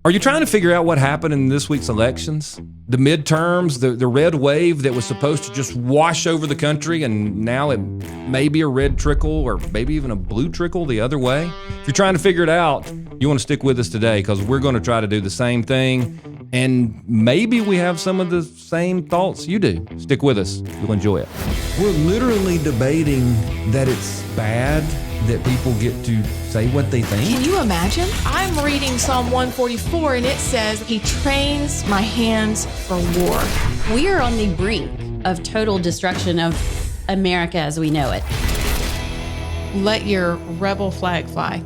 Are you trying to figure out what happened in this week's elections? The midterms, the red wave that was supposed to just wash over the country, and now it may be a red trickle or maybe even a blue trickle the other way? If you're trying to figure it out, you want to stick with us today because we're going to try to do the same thing, and maybe we have some of the same thoughts you do. Stick with us. You'll enjoy it. We're literally debating that it's bad that people get to say what they think. Can you imagine? I'm reading Psalm 144 and it says, He trains my hands for war. We are on the brink of total destruction of America as we know it. Let your rebel flag fly.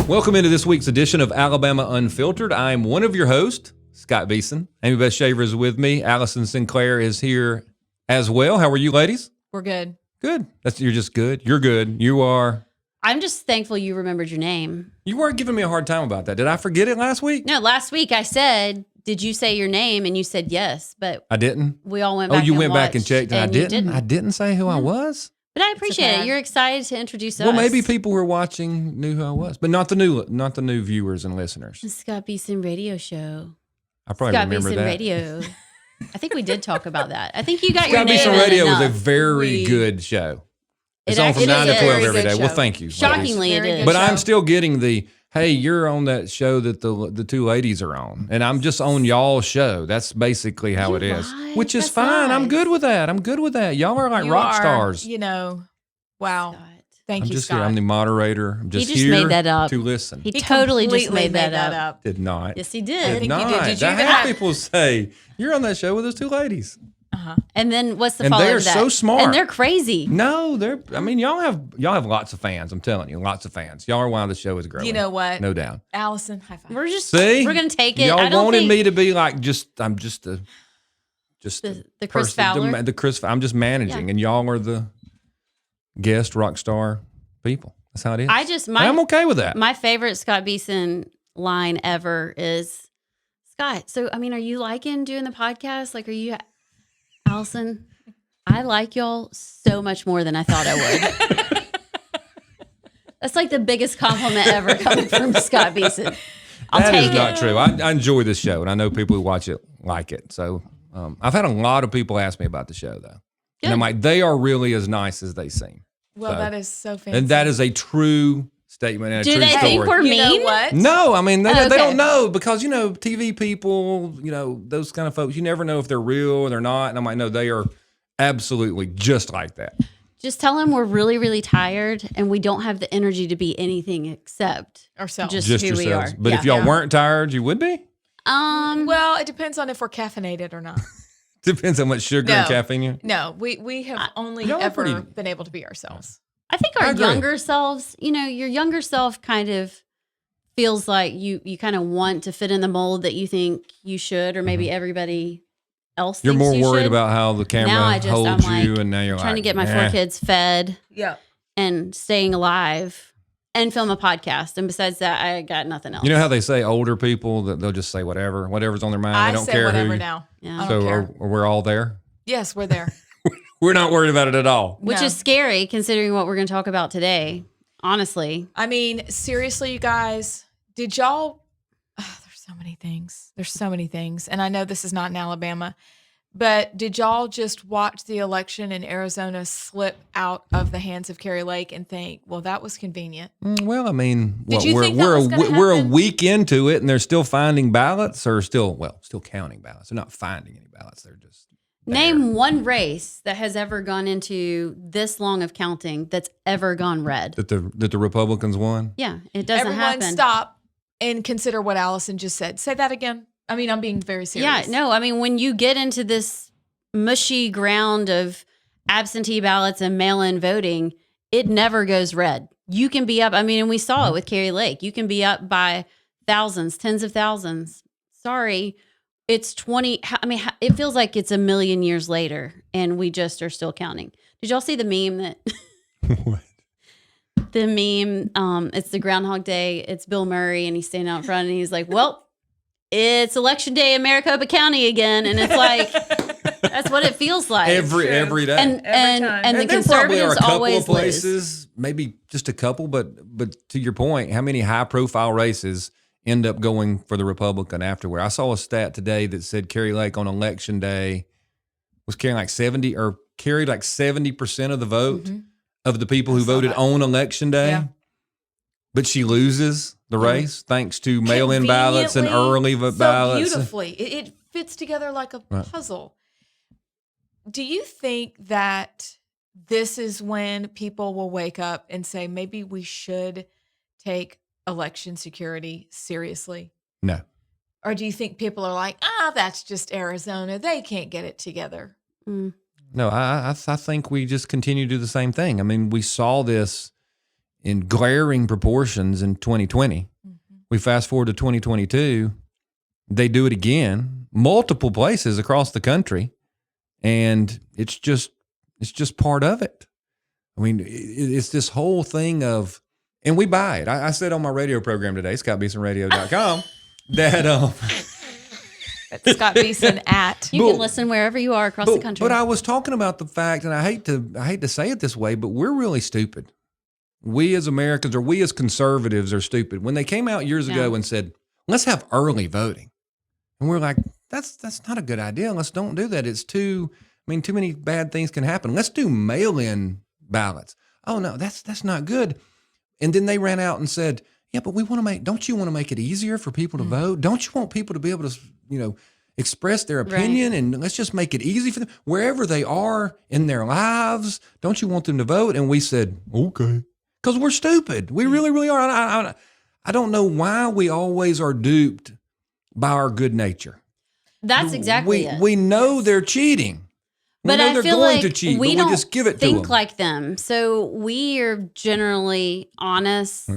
Welcome into this week's edition of Alabama Unfiltered. I'm one of your hosts, Scott Beeson. Amy Beth Shaver is with me. Allison Sinclair is here as well. How are you, ladies? We're good. Good. You're just good. You're good. You are. I'm just thankful you remembered your name. You weren't giving me a hard time about that. Did I forget it last week? No, last week I said, did you say your name? And you said yes, but I didn't. we all went back you and went back and watched, checked, and I you didn't. I didn't say who I was. But I appreciate okay. it. You're excited to introduce us. Well, maybe people who are watching knew who I was, but not the new viewers and listeners. The Scott Beeson Radio Show. I probably Scott remember Beeson that. Radio. I think we did talk about that. I think you got your Scott name Beeson in Radio was a enough. very good show. It's It on from actually 9 to is. 12 Very every good day. Well, show. thank you. ladies. Shockingly, it Very is. good But show. I'm still getting the, hey, you're on that show that the two ladies are on. And I'm just on y'all's show. That's basically how it is. lied. Which is That's fine. I'm lies. good with that. Y'all are like You rock are, stars. Wow. Scott. Thank I'm you, just Scott. here. I'm the moderator. I'm just just here made that up. to listen. He totally just completely made that up. Did not. Yes, he I did. think you not. did. Did you I even had have- people say, you're on that show with those two ladies. And then what's the And follow they're to that? so smart. And they're crazy. No, y'all have lots of fans. I'm telling you, lots of fans. Y'all are why the show is growing. You know what? No doubt. Allison, high five. We're just See, we're gonna take it. Y'all I don't wanted think me to be like I'm just the Chris person- Fowler. the Chris. I'm just managing, Yeah. and y'all are the guest rock star people. That's how it is. And I'm okay with that. My favorite Scott Beeson line ever is, Scott, so I mean, are you liking doing the podcast? Like, are you, Allison? I like y'all so much more than I thought I would. That's like the biggest compliment ever coming from Scott Beeson. I'll That take is not it. true. I enjoy this show, and I know people who watch it like it. So I've had a lot of people ask me about the show, though. And I'm Good. like, they are really as nice as they seem. Well, So- that is so fancy. And that is a true statement and a Do true they story. think we're You know mean? what? No, I mean, they Okay. don't know because, TV people, those kind of folks, you never know if they're real or they're not. And I'm like, no, they are absolutely just like that. Just tell him we're really, really tired and we don't have the energy to be anything except Ourselves. just Just who we yourselves. are. But if Yeah. y'all weren't tired, you would be? Well, it depends on if we're caffeinated or not. Depends how much sugar and No. caffeine you. No, we have only y'all are ever pretty- been able to be ourselves. I think I our agree. younger selves, your younger self kind of feels like you kind of want to fit in the mold that you think you should, or maybe everybody else You're thinks more you worried should. about how the camera Now I'm holds like you, and now you're trying to like, get my "Nah." 4 kids fed Yeah. and staying alive and film a podcast. And besides that, I got nothing else. You know how they say older people that they'll just say whatever's on their mind. I they don't say care whatever who. You, now. Yeah. I so don't care. we're all there. Yes, we're there. We're not worried about it at all. Which No. is scary considering what we're going to talk about today. Honestly, I mean, seriously, you guys, did y'all? There's so many things. There's so many things. And I know this is not in Alabama, but did y'all just watch the election in Arizona slip out of the hands of Kari Lake and think, well, that was convenient? Well, I mean, Did you we're think that we're was gonna we're a happen? week into it, and they're still finding ballots, or still counting ballots. They're not finding any ballots. They're just there. name one race that has ever gone into this long of counting that's ever gone red. that the Republicans won. Yeah, it doesn't Everyone happen. stop and consider what Allison just said. Say that again. I mean, I'm being very Yeah, serious. no, I mean, when you get into this mushy ground of absentee ballots and mail-in voting, it never goes red. You can be up. I mean, and we saw it with Kari Lake. You can be up by thousands, tens of thousands. Sorry, it's 20. I mean, it feels like it's a million years later, and we just are still counting. Did y'all see the meme that? What? The meme, it's the Groundhog Day. It's Bill Murray, and he's standing out front, and he's like, "Well, it's election day in Maricopa County again," and it's like that's what it feels like every day. And Every and time. and the there probably are conservatives a couple always of places, maybe just a couple, but to your point, how many high profile races end up going for the Republican afterward. I saw a stat today that said Carrie Lake on election day was carrying like 70% of the vote of the people who voted on election day. Yeah. But she loses the race thanks to mail-in ballots and early ballots. Beautifully. It fits together like a puzzle. Do you think that this is when people will wake up and say, maybe we should take election security seriously? No. Or do you think people are like, that's just Arizona. They can't get it together? No, I think we just continue to do the same thing. I mean, we saw this in glaring proportions in 2020. We fast forward to 2022. They do it again, multiple places across the country. And it's just part of it. I mean, it's this whole thing of, and we buy it. I said on my radio program today, ScottBeesonRadio.com, that Scott Beeson at. You can listen wherever you are across the country. But I was talking about the fact, and I hate to say it this way, but we're really stupid. We as Americans, or we as conservatives, are stupid. When they came out years ago and said, let's have early voting, and we're like, that's not a good idea. Let's don't do that. It's too many bad things can happen. Let's do mail-in ballots. Oh no, that's not good. And then they ran out and said, yeah, but don't you want to make it easier for people to vote? Don't you want people to be able to, express their opinion, and let's just make it easy for them wherever they are in their lives. Don't you want them to vote? And we said, okay, because we're stupid. We really, really are. I don't know why we always are duped by our good nature. That's exactly it. We know they're cheating. But I feel like we don't just give it to think them. like them. So we are generally honest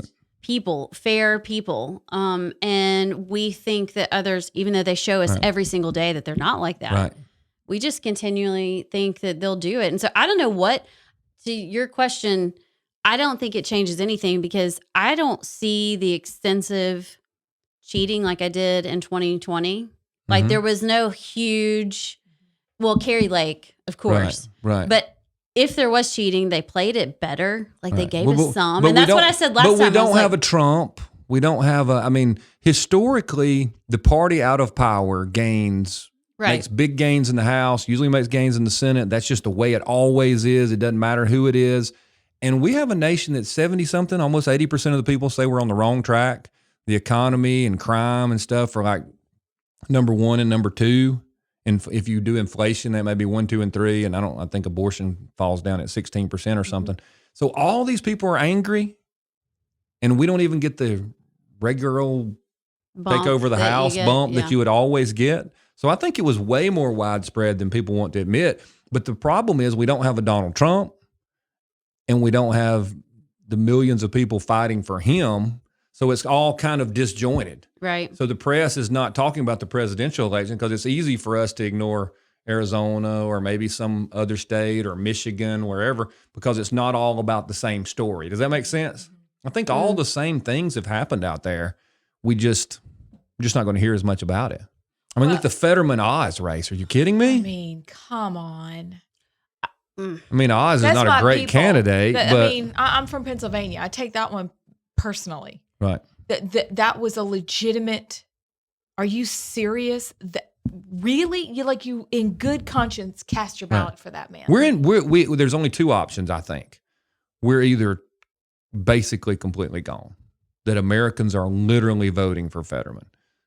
people, fair people. And we think that others, even though they show us every single day that they're not like that, Right. we just continually think that they'll do it. And so I don't know to your question, I don't think it changes anything because I don't see the extensive cheating like I did in 2020. Like there was no huge, Carrie Lake, of course. Right. But if there was cheating, they played it better. Like they gave us some. And that's what I said last time. But we don't have a Trump. We don't have historically, the party out of power makes big gains in the House, usually makes gains in the Senate. That's just the way it always is. It doesn't matter who it is. And we have a nation that's 70-something, almost 80% of the people say we're on the wrong track. The economy and crime and stuff are like number 1 and number 2. And if you do inflation, that may be 1, 2, and 3. And I think abortion falls down at 16% or something. So all these people are angry, and we don't even get the regular old take over the house bump that you would always get. So I think it was way more widespread than people want to admit. But the problem is we don't have a Donald Trump, and we don't have the millions of people fighting for him. So it's all kind of disjointed. Right. So the press is not talking about the presidential election because it's easy for us to ignore Arizona or maybe some other state or Michigan, wherever, because it's not all about the same story. Does that make sense? I think all the same things have happened out there. We're just not going to hear as much about it. I mean, look, the Fetterman-Oz race. Are you kidding me? I mean, come on. Oz is not a great candidate. But I'm from Pennsylvania. I take that one personally. Right. That was a legitimate. Are you serious? Really? You in good conscience cast your ballot for that man? There's only 2 options, I think. We're either basically completely gone. That Americans are literally voting for Fetterman.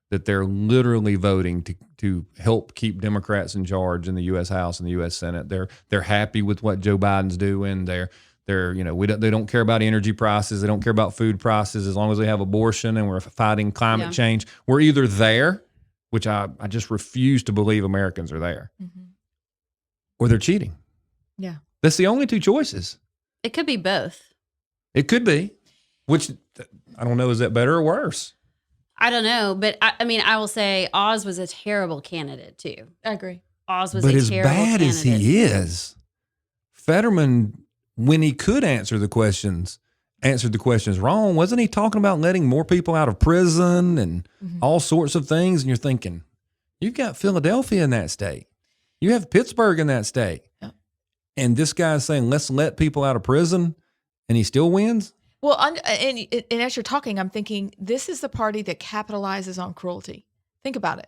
That they're literally voting to help keep Democrats in charge in the U.S. House and the U.S. Senate. They're happy with what Joe Biden's doing. They don't care about energy prices. They don't care about food prices as long as they have abortion and we're fighting climate change. We're either there, which I just refuse to believe Americans are there, or they're cheating. Yeah. That's the only 2 choices. It could be both. It could be, which I don't know. Is that better or worse? I don't know. But I will say Oz was a terrible candidate too. I agree. Oz was a terrible candidate. But as bad as he is, Fetterman, when he could answered the questions wrong. Wasn't he talking about letting more people out of prison and all sorts of things? And you're thinking, you've got Philadelphia in that state. You have Pittsburgh in that state. Yeah. And this guy's saying, let's let people out of prison, and he still wins? Well, and as you're talking, I'm thinking this is the party that capitalizes on cruelty. Think about it.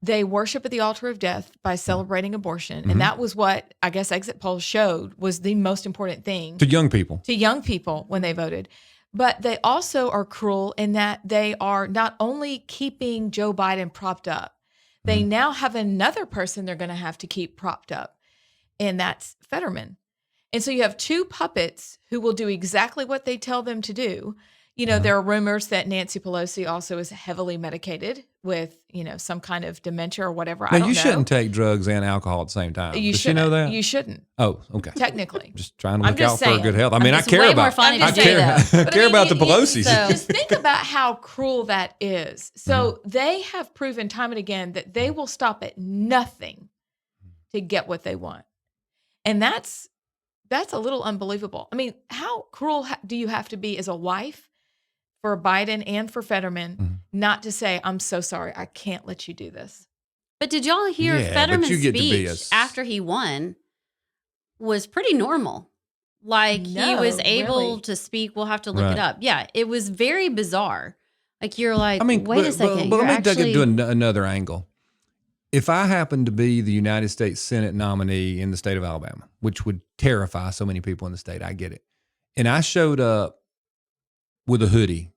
They worship at the altar of death by celebrating abortion. Mm-hmm. And that was what I guess exit polls showed was the most important thing To young people. to young people when they voted. But they also are cruel in that they are not only keeping Joe Biden propped up, they now have another person they're going to have to keep propped up, and that's Fetterman. And so you have two puppets who will do exactly what they tell them to do. You know, there are rumors that Nancy Pelosi also is heavily medicated with, some kind of dementia or whatever. I Now, don't you know. shouldn't take drugs and alcohol at the same time. You Does she shouldn't. know that? You shouldn't, Oh, okay. technically. Just trying to I'm look out just for her saying. good health. I mean, I It's care way more about. funny I to say, care, though. I But care I mean, about the Pelosi's. Just think about how cruel that is. So they have proven time and again that they will stop at nothing to get what they want. And that's a little unbelievable. I mean, how cruel do you have to be as a wife for Biden and for Fetterman not to say, I'm so sorry, I can't let you do this? But did y'all hear Yeah, but Fetterman's you get to be speech after he won was pretty normal. Like he No, was able really. to speak. We'll have to look Right. it up. Yeah, it was very bizarre. Like you're like, I mean, wait a second. But you're let me take it to actually- another angle. If I happen to be the United States Senate nominee in the state of Alabama, which would terrify so many people in the state, I get it. And I showed up with a hoodie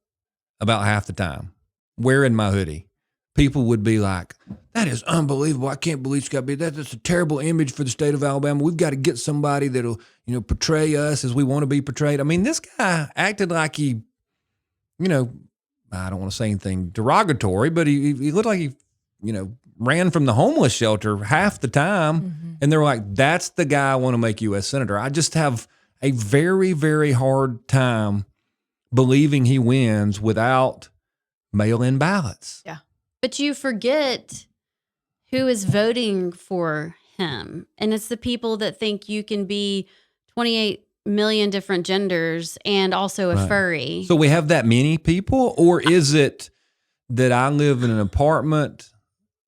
about half the time, wearing my hoodie, people would be like, that is unbelievable. I can't believe it's got to be that. That's a terrible image for the state of Alabama. We've got to get somebody that'll, portray us as we want to be portrayed. I mean, this guy acted like he, I don't want to say anything derogatory, but he looked like he, ran from the homeless shelter half the time. And they're like, that's the guy I want to make U.S. Senator. I just have a very, very hard time believing he wins without mail-in ballots. Yeah. But you forget who is voting for him. And it's the people that think you can be 28 million different genders and also a Right. furry. So we have that many people, or is it that I live in an apartment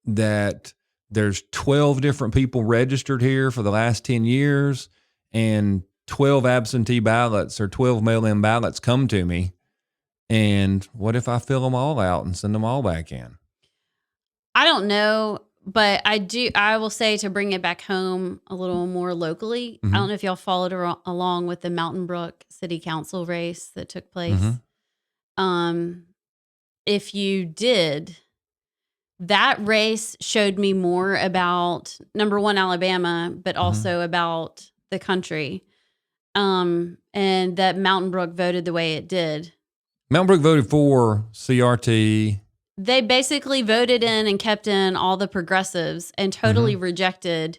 that there's 12 different people registered here for the last 10 years and 12 absentee ballots or 12 mail-in ballots come to me? And what if I fill them all out and send them all back in? I don't know, but I will say, to bring it back home a little more locally, I don't know if y'all followed along with the Mountain Brook City Council race that took place. If you did, that race showed me more about, number one, Alabama, but also about the country. And that Mountain Brook voted the way it did. Mountain Brook voted for CRT. They basically voted in and kept in all the progressives and totally rejected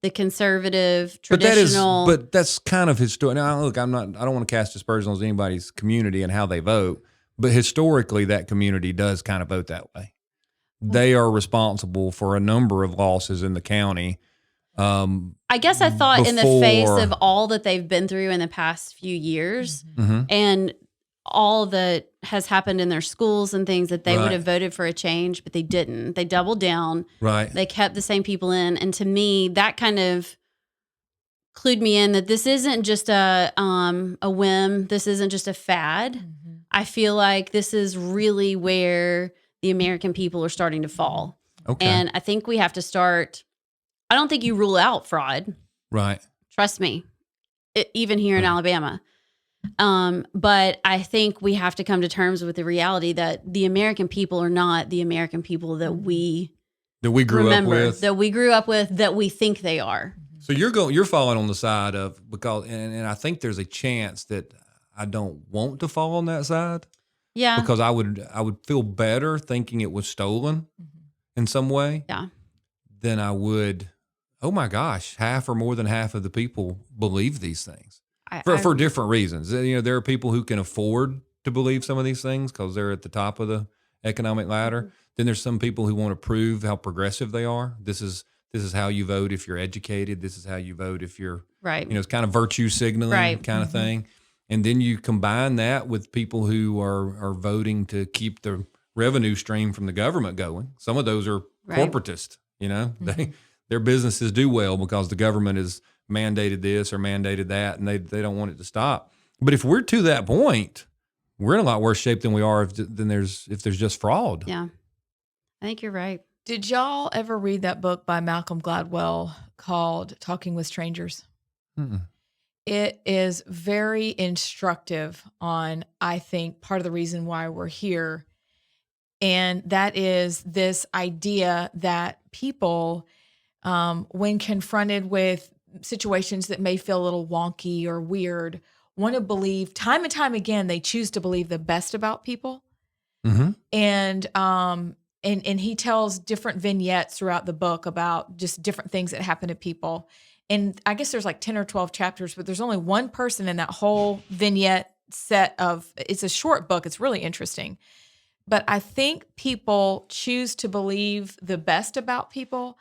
the conservative, traditional. But that's kind of historic. Now, look, I don't want to cast aspersions on anybody's community and how they vote, but historically, that community does kind of vote that way. They are responsible for a number of losses in the county. I guess I thought in the face before- of all that they've been through in the past few years Mhm. and all that has happened in their schools and things, that they would Right. have voted for a change, but they didn't. They doubled down. Right. They kept the same people in. And to me, that kind of clued me in that this isn't just a whim. This isn't just a fad. I feel like this is really where the American people are starting to fall. Okay. And I think we have to start. I don't think you rule out fraud. Right. Trust me, even here in Alabama. But I think we have to come to terms with the reality that the American people are not the American people that we That we grew remember, up with. that we grew up with, that we think they are. So you're falling on the side of, because and I think there's a chance that I don't want to fall on that side, Yeah. because I would feel better thinking it was stolen in some way Yeah. than I would. Oh my gosh, half or more than half of the people believe these things for different reasons. There are people who can afford to believe some of these things because they're at the top of the economic ladder. Then there's some people who want to prove how progressive they are. This is how you vote if you're educated. This is how you vote if you're, right. it's kind of virtue signaling Right. kind of thing. And then you combine that with people who are voting to keep the revenue stream from the government going. Some of those are Right. corporatist, their businesses do well because the government has mandated this or mandated that, and they don't want it to stop. But if we're to that point, we're in a lot worse shape than we are if there's just fraud. Yeah. I think you're right. Did y'all ever read that book by Malcolm Gladwell called Talking with Strangers? Mm-mm. It is very instructive on, I think, part of the reason why we're here. And that is this idea that people, when confronted with situations that may feel a little wonky or weird, want to believe time and time again, they choose to believe the best about people. Mm-hmm. And he tells different vignettes throughout the book about just different things that happen to people. And I guess there's like 10 or 12 chapters, but there's only one person in that whole vignette set of, it's a short book. It's really interesting. But I think people choose to believe the best about people.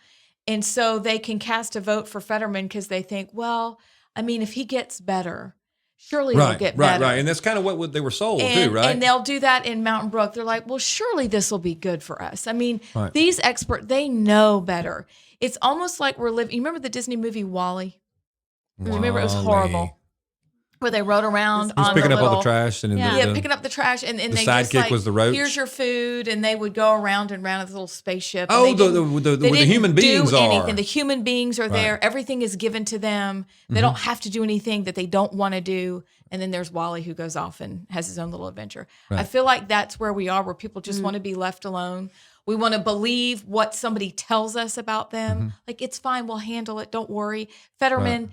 And so they can cast a vote for Fetterman because they think, well, I mean, if he gets better, surely he'll get better. Right. And that's kind of what they were sold and, too, right? And they'll do that in Mountain Brook. They're like, well, surely this will be good for us. I mean, these experts, they know better. It's almost like we're living. You remember the Disney movie WALL-E? Remember, it was horrible. Where they rode around on picking the up all the trash and picking up the trash, and the they sidekick just like, was the roach. Here's your food, and they would go around and around this little spaceship. Oh, and where the human beings are. Anything. The human beings are there. Everything is given to them. They don't have to do anything that they don't want to do. And then there's WALL-E who goes off and has his own little adventure. I feel like that's where we are, where people just want to be left alone. We want to believe what somebody tells us about them. Like, it's fine. We'll handle it. Don't worry. Fetterman,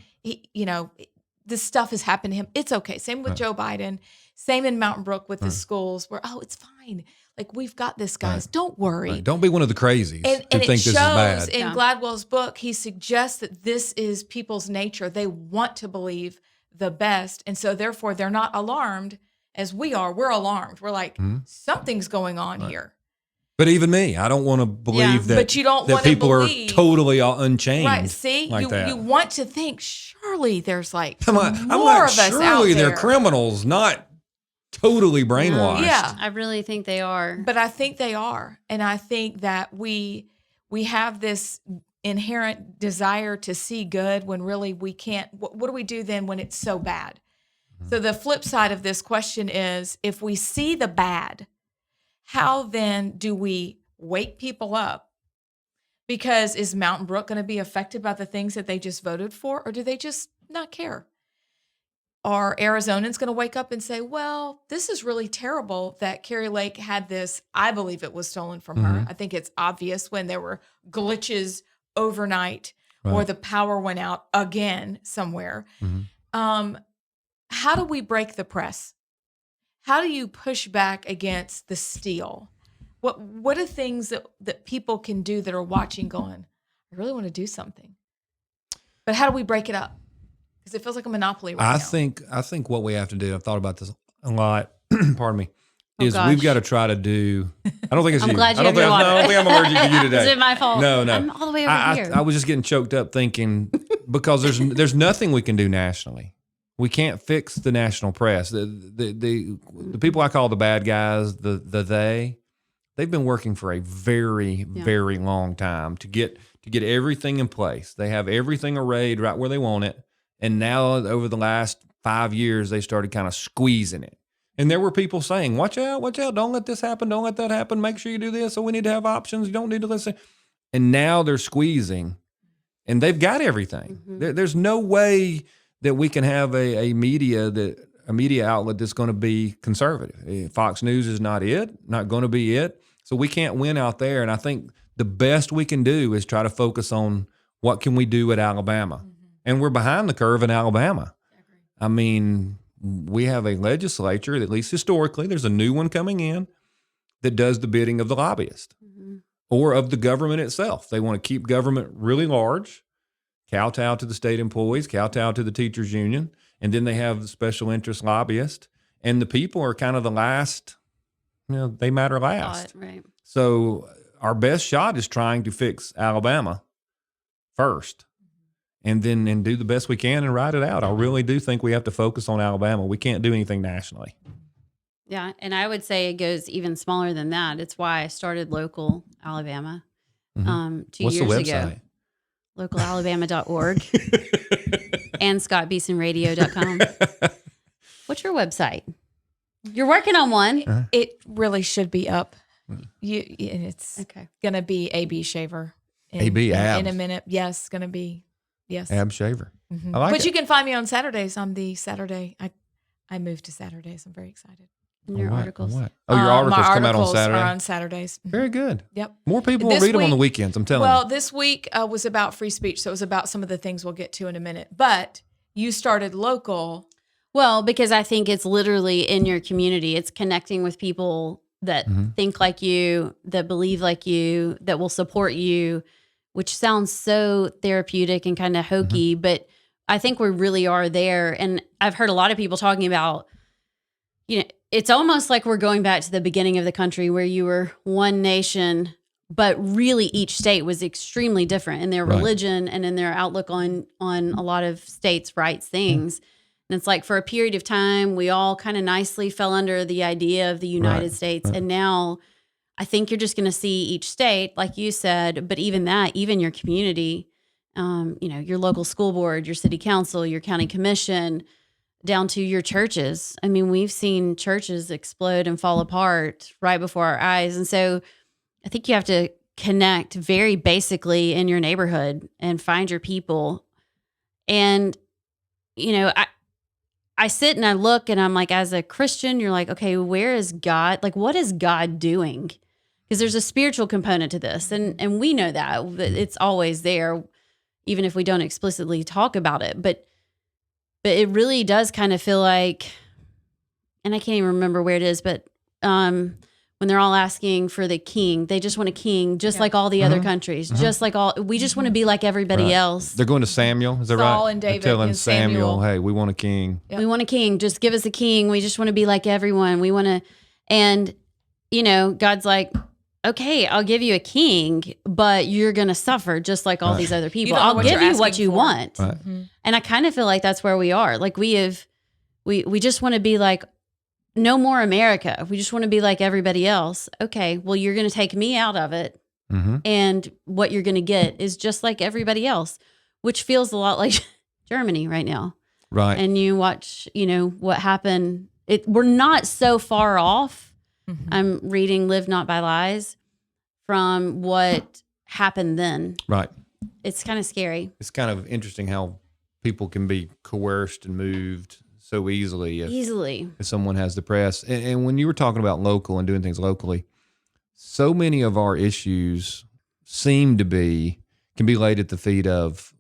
this stuff has happened to him. It's okay. Same with Joe Biden. Same in Mountain Brook with the schools where, it's fine. Like, we've got this, guys. Don't worry. Right. Don't be one of the crazies and who think this is bad. And it shows in Gladwell's book, he suggests that this is people's nature. They want to believe the best. And so, therefore, they're not alarmed as we are. We're alarmed. We're like, something's going on here. But even me, I don't want to believe that, but you don't that people are totally unchained. Right. See, like you want to think, surely there's like I'm more like, of us out surely there. they're criminals, not totally brainwashed. Yeah. I really think they are. But I think they are. And I think that we have this inherent desire to see good when really we can't. What do we do then when it's so bad? So the flip side of this question is, if we see the bad, how then do we wake people up? Because is Mountain Brook going to be affected by the things that they just voted for, or do they just not care? Are Arizonans going to wake up and say, well, this is really terrible that Kari Lake had this, I believe it was stolen from her. I think it's obvious when there were glitches overnight or the power went out again somewhere. How do we break the press? How do you push back against the steal? What are things that people can do that are watching going, I really want to do something? But how do we break it up? Because it feels like a monopoly right now. I think what we have to do, I've thought about this a lot, pardon me, is gosh. we've got to try to do, I don't think it's I'm you. glad you I don't have your think, water. I don't think I'm allergic to you today. Is it my fault? No. I'm all the way over here. I was just getting choked up thinking, because there's nothing we can do nationally. We can't fix the national press. The people I call the bad guys, they've been working for a very, very long time to get everything in place. They have everything arrayed right where they want it. And now over the last 5 years, they started kind of squeezing it. And there were people saying, watch out, don't let this happen, don't let that happen, make sure you do this, so we need to have options, you don't need to listen. And now they're squeezing, and they've got everything. There's no way that we can have a media outlet that's going to be conservative. Fox News is not going to be it. So we can't win out there. And I think the best we can do is try to focus on what can we do at Alabama. And we're behind the curve in Alabama. I mean, we have a legislature, at least historically, there's a new one coming in that does the bidding of the lobbyist or of the government itself. They want to keep government really large, kowtow to the state employees, kowtow to the teachers union, and then they have the special interest lobbyist. And the people are kind of the last, they matter last. Right. So our best shot is trying to fix Alabama first. And then do the best we can and ride it out. I really do think we have to focus on Alabama. We can't do anything nationally. Yeah, and I would say it goes even smaller than that. It's why I started Local Alabama 2 What's years the website? ago. Localalabama.org and scottbeesonradio.com. What's your website? You're working on one. It really should be up. And it's Okay. gonna be AB Shaver. AB in abs. a minute. Yes, gonna be. Yes. Ab shaver. Mhm. I like but it. you can find me on Saturdays. I'm the Saturday. I moved to Saturdays. I'm very excited. Your What? articles. What? Oh, your My articles come out on articles Saturday. Are on Saturdays. Very good. Yep. More people will This read them on the week- weekends. I'm telling Well, you. this week was about free speech, so it was about some of the things we'll get to in a minute. But you started local. Well, because I think it's literally in your community. It's connecting with people that think like you, that believe like you, that will support you, which sounds so therapeutic and kind of hokey, but I think we really are there. And I've heard a lot of people talking about, it's almost like we're going back to the beginning of the country where you were one nation, but really each state was extremely different in their Right. religion and in their outlook on a lot of states' rights things. And it's like for a period of time, we all kind of nicely fell under the idea of the United Right. States. And now I think you're just going to see each state, like you said, but even that, even your community, your local school board, your city council, your county commission, down to your churches. I mean, we've seen churches explode and fall apart right before our eyes. And so I think you have to connect very basically in your neighborhood and find your people. And, I sit and I look and I'm like, as a Christian, you're like, okay, where is God? Like, what is God doing? Because there's a spiritual component to this. And we know that it's always there, even if we don't explicitly talk about it. But it really does kind of feel like, and I can't even remember where it is, but when they're all asking for the king, they just want a king, just like all the other countries, just like we just want to be like everybody Right. else. They're going to Samuel. Is that Saul right? and They're David telling and Samuel, Samuel. hey, we want a king. Yep. We want a king. Just give us a king. We just want to be like everyone. We want to, and God's like, okay, I'll give you a king, but you're going to suffer just like all Right. these other people. don't know I'll what give you're you what asking you for. want. Right. And I kind of feel like that's where we are. Like we just want to be like, no more America. We just want to be like everybody else. Okay, well, you're going to take me out of it. Mm-hmm. And what you're going to get is just like everybody else, which feels a lot like Germany right now. Right. And you watch, what happened. We're not so far off. Mhm. I'm reading Live Not by Lies from what happened then. Right. It's kind of scary. It's kind of interesting how people can be coerced and moved so easily Easily. if someone has the press. And when you were talking about local and doing things locally, so many of our issues can be laid at the feet of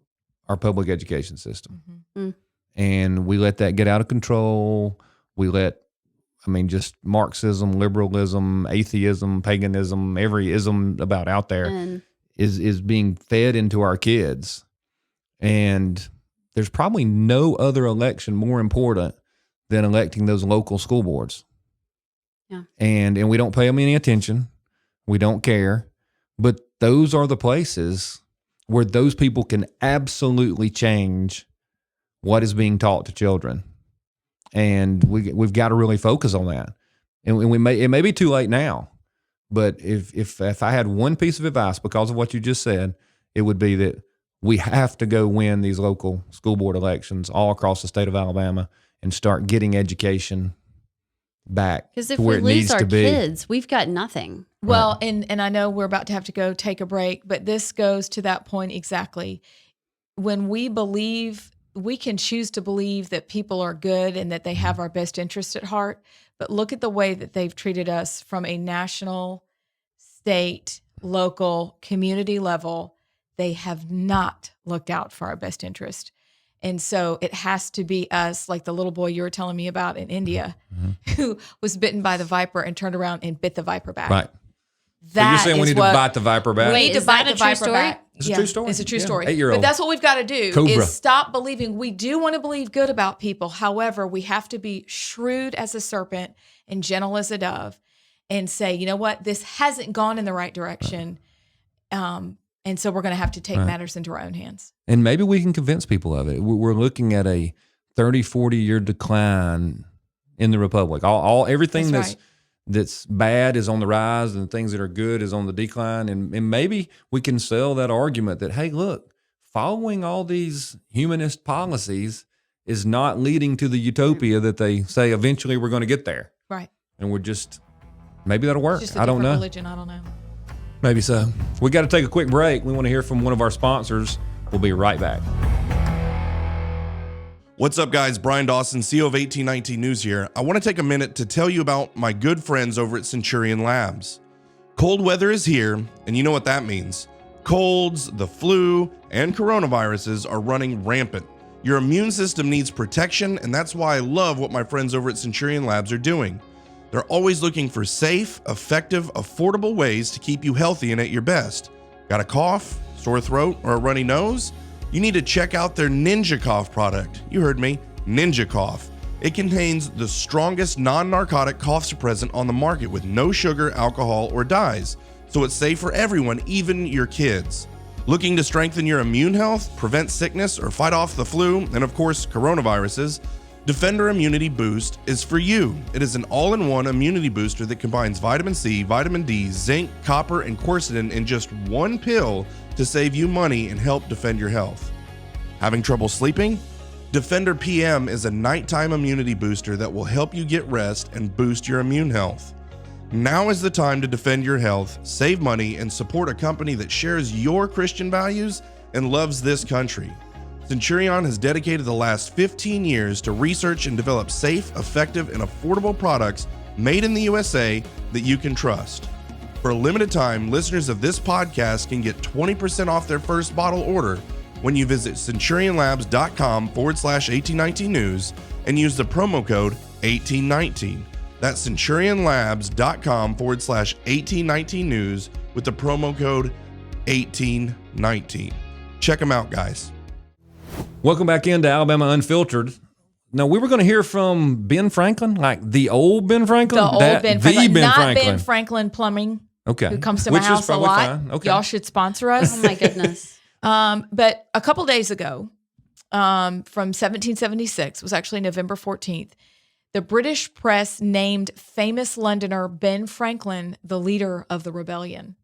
our public education system. Mm-hmm. And we let that get out of control. We let, just Marxism, liberalism, atheism, paganism, every ism about out there And is being fed into our kids. And there's probably no other election more important than electing those local school boards. Yeah. And we don't pay them any attention. We don't care. But those are the places where those people can absolutely change what is being taught to children. And we've got to really focus on that. And it may be too late now, but if I had one piece of advice because of what you just said, it would be that we have to go win these local school board elections all across the state of Alabama and start getting education back because if to where we it lose needs our to be. kids, we've got nothing. Well, and I know we're about to have to go take a break, but this goes to that point exactly. When we believe, we can choose to believe that people are good and that they have our best interest at heart, but look at the way that they've treated us from a national, state, local, community level. They have not looked out for our best interest. And so it has to be us, like the little boy you were telling me about in India, who was bitten by the viper and turned around and bit the viper back. Right. So That you're saying we is need to what- bite the viper back? We Wait, need to is bite that a the true viper story? back. It's a true story. It's a true Yeah. story. 8-year-old. But that's what we've got to do Cobra. is stop believing. We do want to believe good about people. However, we have to be shrewd as a serpent and gentle as a dove and say, you know what, this hasn't gone in the right direction. And so we're going to have to take matters into our own hands. And maybe we can convince people of it. We're looking at a 30, 40-year decline in the republic. Everything That's that's bad is on the rise and things that are good is on the decline. And maybe we can sell that argument that, hey, look, following all these humanist policies is not leading to the utopia that they say eventually we're going to get there. Right. And we're just, maybe that'll work. Just a I don't different know. religion. I don't know. Maybe so. We got to take a quick break. We want to hear from one of our sponsors. We'll be right back. What's up, guys? Brian Dawson, CEO of 1819 News here. I want to take a minute to tell you about my good friends over at Centurion Labs. Cold weather is here, and you know what that means. Colds, the flu, and coronaviruses are running rampant. Your immune system needs protection, and that's why I love what my friends over at Centurion Labs are doing. They're always looking for safe, effective, affordable ways to keep you healthy and at your best. Got a cough, sore throat, or a runny nose? You need to check out their Ninja Cough product. You heard me, Ninja Cough. It contains the strongest non-narcotic cough suppressant on the market with no sugar, alcohol, or dyes. So it's safe for everyone, even your kids. Looking to strengthen your immune health, prevent sickness, or fight off the flu, and of course, coronaviruses? Defender Immunity Boost is for you. It is an all-in-one immunity booster that combines vitamin C, vitamin D, zinc, copper, and quercetin in just one pill to save you money and help defend your health. Having trouble sleeping? Defender PM is a nighttime immunity booster that will help you get rest and boost your immune health. Now is the time to defend your health, save money, and support a company that shares your Christian values and loves this country. Centurion has dedicated the last 15 years to research and develop safe, effective, and affordable products made in the USA that you can trust. For a limited time, listeners of this podcast can get 20% off their first bottle order when you visit centurionlabs.com/1819news and use the promo code 1819. That's centurionlabs.com/1819news with the promo code 1819. Check them out, guys. Welcome back into Alabama Unfiltered. Now, we were going to hear from Ben Franklin, like the old Ben Franklin? The old Ben Franklin. The Ben Not Franklin. Ben Franklin Plumbing, Okay. who comes to my Which is house a probably lot. fine. Okay. Y'all should sponsor us. Oh my goodness. But a couple days ago, from 1776, was actually November 14th, the British press named famous Londoner Ben Franklin the leader of the rebellion.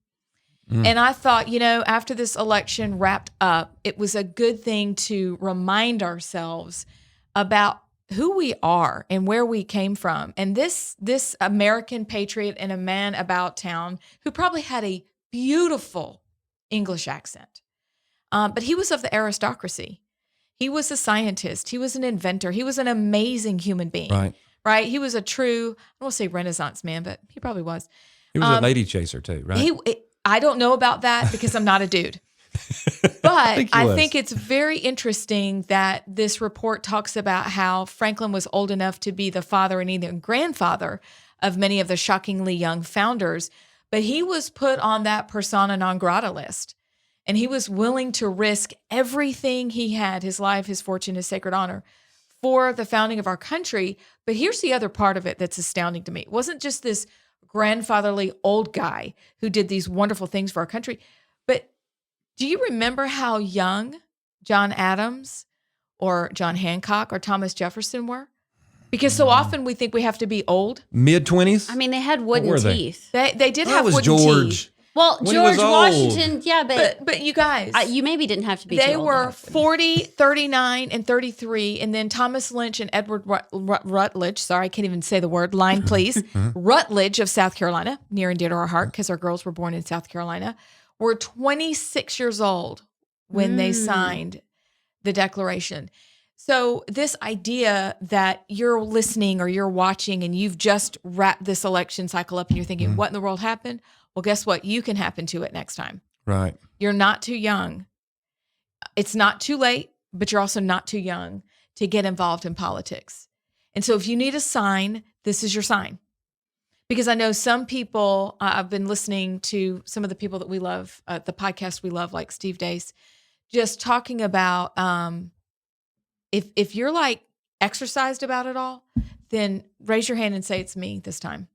And I thought, after this election wrapped up, it was a good thing to remind ourselves about who we are and where we came from. And this American patriot and a man about town who probably had a beautiful English accent. But he was of the aristocracy. He was a scientist. He was an inventor. He was an amazing human being. Right? He was a true, I don't want to say Renaissance man, but he probably was. He was a lady chaser too, right? I don't know about that because I'm not a dude. But I think it's very interesting that this report talks about how Franklin was old enough to be the father and even grandfather of many of the shockingly young founders, but he was put on that persona non grata list. And he was willing to risk everything he had, his life, his fortune, his sacred honor, for the founding of our country. But here's the other part of it that's astounding to me. It wasn't just this grandfatherly old guy who did these wonderful things for our country, but do you remember how young John Adams or John Hancock or Thomas Jefferson were? Because so often we think we have to be old. Mid-20s? I mean, they had What wooden were they? teeth. They did That have was wooden George. teeth. Well, When he George was old. Washington, yeah, But you guys, you maybe didn't have to be too they old to were have them. 40, 39, and 33. And then Thomas Lynch and Edward Rutledge, sorry, I can't even say the word, line please, Rutledge of South Carolina, near and dear to our heart because our girls were born in South Carolina, were 26 years old when they signed the Declaration. So this idea that you're listening or you're watching and you've just wrapped this election cycle up and you're thinking, what in the world happened? Well, guess what? You can happen to it next time. Right. You're not too young. It's not too late, but you're also not too young to get involved in politics. And so if you need a sign, this is your sign. Because I know some people, I've been listening to some of the people that we love, the podcast we love, like Steve Deace, just talking about if you're like exercised about it all, then raise your hand and say it's me this time.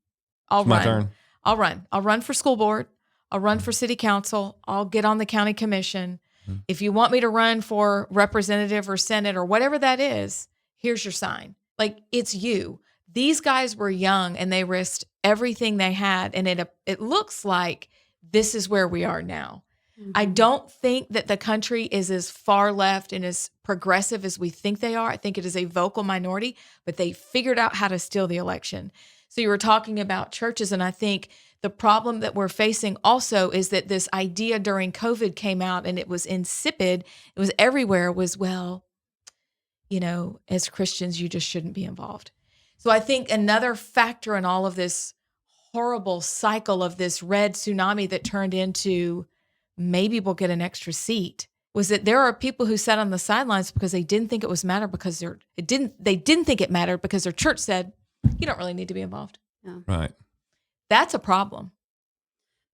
I'll It's my run. turn. I'll run. I'll run for school board. I'll run for city council. I'll get on the county commission. If you want me to run for representative or senate or whatever that is, here's your sign. Like, it's you. These guys were young and they risked everything they had. And it looks like this is where we are now. I don't think that the country is as far left and as progressive as we think they are. I think it is a vocal minority, but they figured out how to steal the election. So you were talking about churches, and I think the problem that we're facing also is that this idea during COVID came out and it was insipid. It was everywhere was, well, you know, as Christians, you just shouldn't be involved. So I think another factor in all of this horrible cycle of this red tsunami that turned into maybe we'll get an extra seat was that there are people who sat on the sidelines because they didn't think it was matter because they didn't think it mattered because their church said you don't really need to be involved. Right. That's a problem.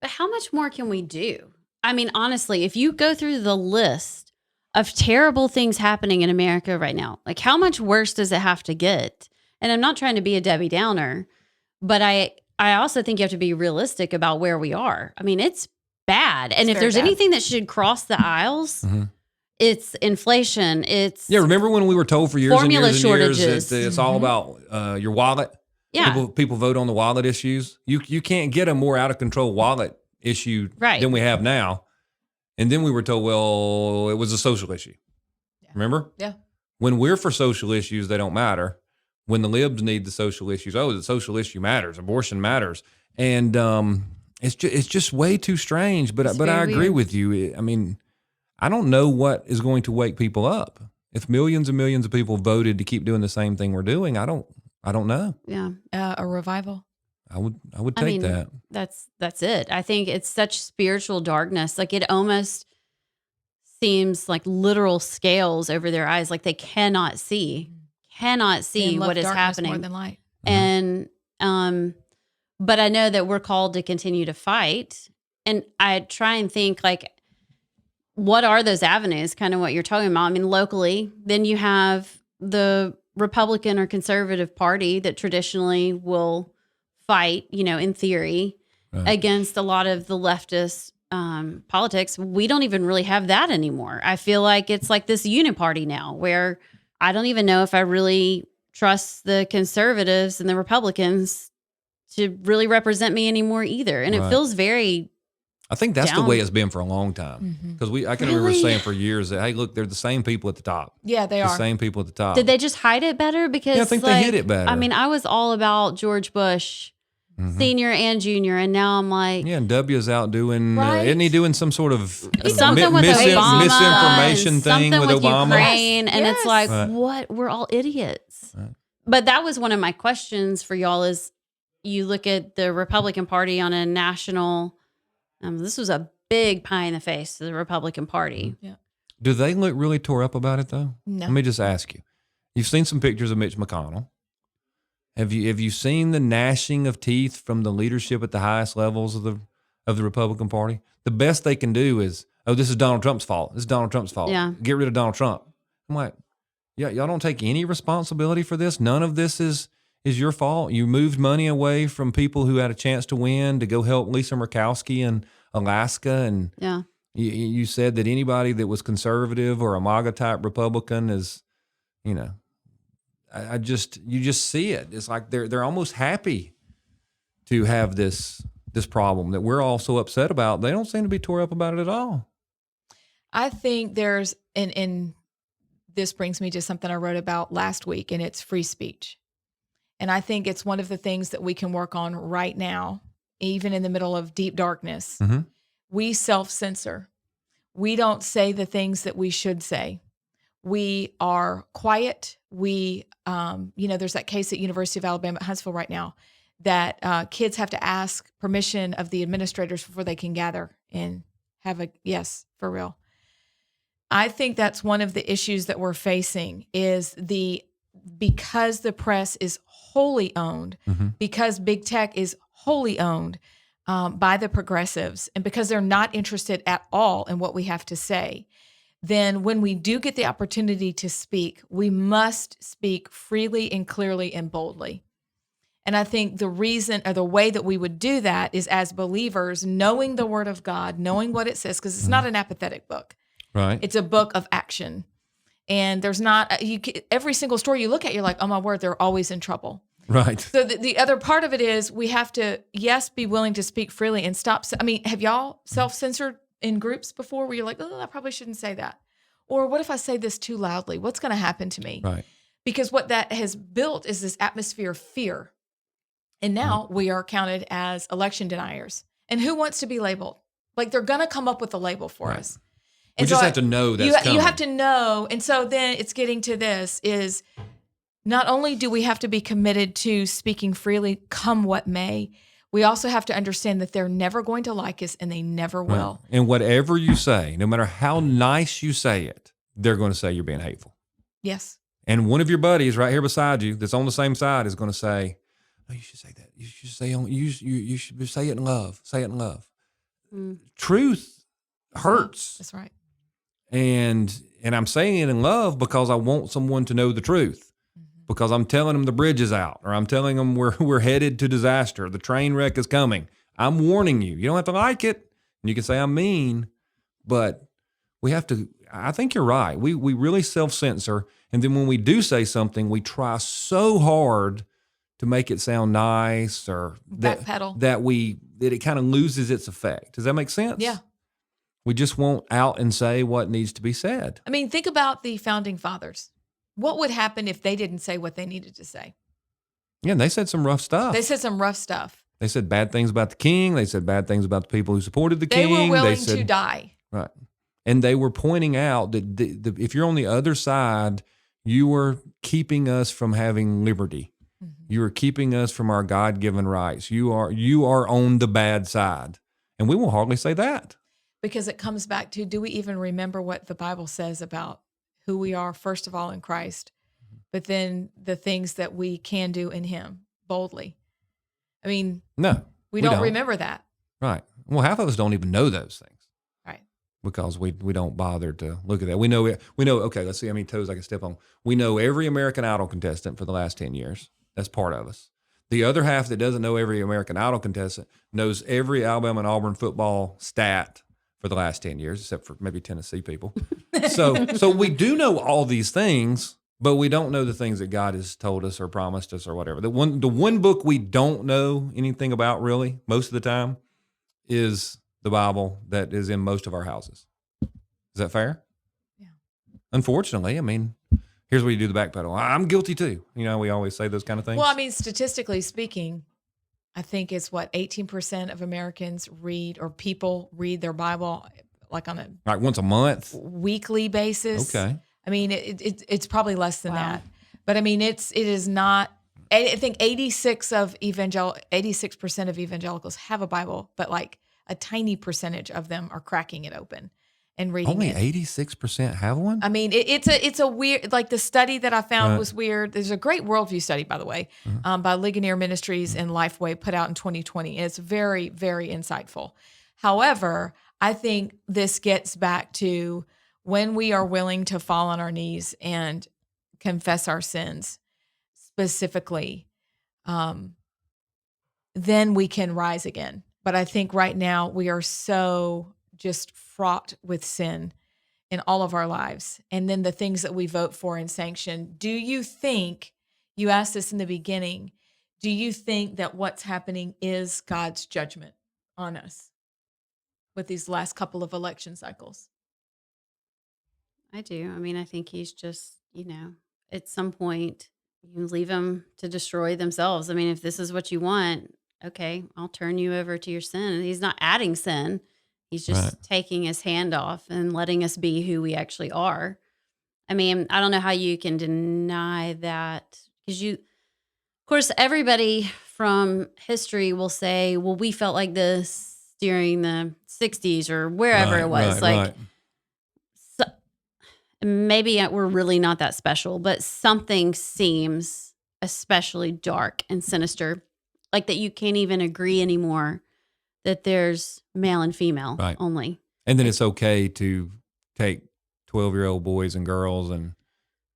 But how much more can we do? I mean, honestly, if you go through the list of terrible things happening in America right now, like how much worse does it have to get? And I'm not trying to be a Debbie Downer, but I also think you have to be realistic about where we are. I mean, it's bad. And if very there's bad. anything that should cross the aisles, Mhm. it's inflation. It's Yeah, remember when we were told for years Formula and years and years shortages. that it's all about your wallet? yeah. People vote on the wallet issues. You can't get a more out of control wallet issue Right. than we have now. And then we were told, well, it was a social issue. Yeah. Remember? Yeah. When we're for social issues, they don't matter. When the libs need the social issues, the social issue matters. Abortion matters. And it's just way too strange. But It's I very agree weird. with you. I mean, I don't know what is going to wake people up. If millions and millions of people voted to keep doing the same thing we're doing, I don't know. Yeah. A revival. I would I take mean, that. That's it. I think it's such spiritual darkness. Like it almost seems like literal scales over their eyes. Like they cannot see Men love what is darkness happening. more than light. And but I know that we're called to continue to fight. And I try and think like, what are those avenues? Kind of what you're talking about. I mean, locally, then you have the Republican or conservative party that traditionally will fight, you know, in theory, Right. against a lot of the leftist politics. We don't even really have that anymore. I feel like it's like this uniparty now where I don't even know if I really trust the conservatives and the Republicans to really represent me anymore either. And it Right. feels very, I think that's the down. way it's been for a long time. Because I can remember Really? saying for years that, hey, look, they're the same people at the top. Yeah, they The are. same people at the top. did they just hide it better? Because Yeah, I think they hid it better. I mean, I was all about George Bush, Mhm. senior and junior. And now I'm like, Yeah, and W's out doing, Right. isn't he doing some sort of something with Obama, misinformation and thing something with Obama? Ukraine, and it's Yes. like, Right. what? We're all idiots. Right. But that was one of my questions for y'all. Is you look at the Republican Party on a national. This was a big pie in the face to the Republican Party. Do they look really tore up about it, though? No. Let me just ask you. You've seen some pictures of Mitch McConnell. Have you seen the gnashing of teeth from the leadership at the highest levels of the Republican Party? The best they can do is, oh, this is Donald Trump's fault. This is Donald Trump's fault. Yeah. Get rid of Donald Trump. I'm like, yeah, y'all don't take any responsibility for this. None of this is your fault. You moved money away from people who had a chance to win to go help Lisa Murkowski in Alaska, and Yeah. you said that anybody that was conservative or a MAGA type Republican is, you know, you just see it. It's like they're almost happy to have this problem that we're all so upset about. They don't seem to be tore up about it at all. I think there's, and this brings me to something I wrote about last week, and it's free speech. And I think it's one of the things that we can work on right now, even in the middle of deep darkness. Mhm. We self-censor. We don't say the things that we should say. We are quiet. We, there's that case at University of Alabama at Huntsville right now that kids have to ask permission of the administrators before they can gather and have a, yes, for real. I think that's one of the issues that we're facing is because the press is wholly owned, Mhm. because big tech is wholly owned by the progressives, and because they're not interested at all in what we have to say, then when we do get the opportunity to speak, we must speak freely and clearly and boldly. And I think the reason or the way that we would do that is as believers, knowing the Word of God, knowing what it says, because it's not an apathetic book. Right. It's a book of action. And there's not, every single story you look at, you're like, oh my word, they're always in trouble. Right. So the other part of it is we have to, yes, be willing to speak freely and stop. I mean, have y'all self-censored in groups before where you're like, oh, I probably shouldn't say that? Or what if I say this too loudly? What's going to happen to me? Right. Because what that has built is this atmosphere of fear. And now we are counted as election deniers. And who wants to be labeled? Like they're going to come up with a label for Right. us. We And just so have to know that's you coming. have to know. And so then it's getting to this is not only do we have to be committed to speaking freely, come what may, we also have to understand that they're never going to like us and they never Right. will. And whatever you say, no matter how nice you say it, they're going to say you're being hateful. Yes. And one of your buddies right here beside you that's on the same side is going to say, "Oh, you should say that. You should say you should say it in love. Say it in love." Mm. Truth hurts. That's right. And I'm saying it in love because I want someone to know the truth. Because I'm telling them the bridge is out, or I'm telling them we're headed to disaster. The train wreck is coming. I'm warning you. You don't have to like it. And you can say I'm mean, but we have to. I think you're right. We really self-censor, and then when we do say something, we try so hard to make it sound nice or Backpedal. that it kind of loses its effect. Does that make sense? Yeah. We just won't out and say what needs to be said. I mean, think about the founding fathers. What would happen if they didn't say what they needed to say? Yeah, and they said some rough stuff. They said some rough stuff. They said bad things about the king. They said bad things about the people who supported the They king. were willing said, to die. Right. And they were pointing out that if you're on the other side, you are keeping us from having liberty. Mm-hmm. You are keeping us from our God-given rights. You are on the bad side. And we will hardly say that. Because it comes back to, do we even remember what the Bible says about who we are, first of all, in Christ, but then the things that we can do in him boldly? I mean, No. we don't remember that. Right. Well, half of us don't even know those things. Right. Because we don't bother to look at that. We know, okay, let's see how many toes I can step on. We know every American Idol contestant for the last 10 years. That's part of us. The other half that doesn't know every American Idol contestant knows every Alabama and Auburn football stat for the last 10 years, except for maybe Tennessee people. So we do know all these things, but we don't know the things that God has told us or promised us or whatever. The one book we don't know anything about really most of the time is the Bible that is in most of our houses. Is that fair? Yeah. Unfortunately, I mean, here's where you do the backpedal. I'm guilty too. You know, we always say those kind of things. Well, I mean, statistically speaking, I think it's 18% of Americans read, or people read their Bible like on a like once a month. weekly basis. Okay. I mean, it's probably less than Wow. that. But I mean, it is not. I think 86% of evangelicals have a Bible, but like a tiny percentage of them are cracking it open and reading Only it. 86% have one? I mean, it's a weird, like the study that I found Right. was weird. There's a great worldview study, by the way, by Ligonier Ministries and Lifeway, put out in 2020. And it's very, very insightful. However, I think this gets back to when we are willing to fall on our knees and confess our sins specifically, then we can rise again. But I think right now we are so just fraught with sin in all of our lives. And then the things that we vote for and sanction. Do you think, you asked this in the beginning, do you think that what's happening is God's judgment on us with these last couple of election cycles? I do. I mean, I think he's just, at some point, you leave them to destroy themselves. I mean, if this is what you want, okay, I'll turn you over to your sin. And he's not adding sin. He's just Right. taking his hand off and letting us be who we actually are. I mean, I don't know how you can deny that, because of course, everybody from history will say, well, we felt like this during the 60s or wherever it was. Right. So, maybe we're really not that special, but something seems especially dark and sinister, like that you can't even agree anymore that there's male and female Right. only. And then it's okay to take 12-year-old boys and girls and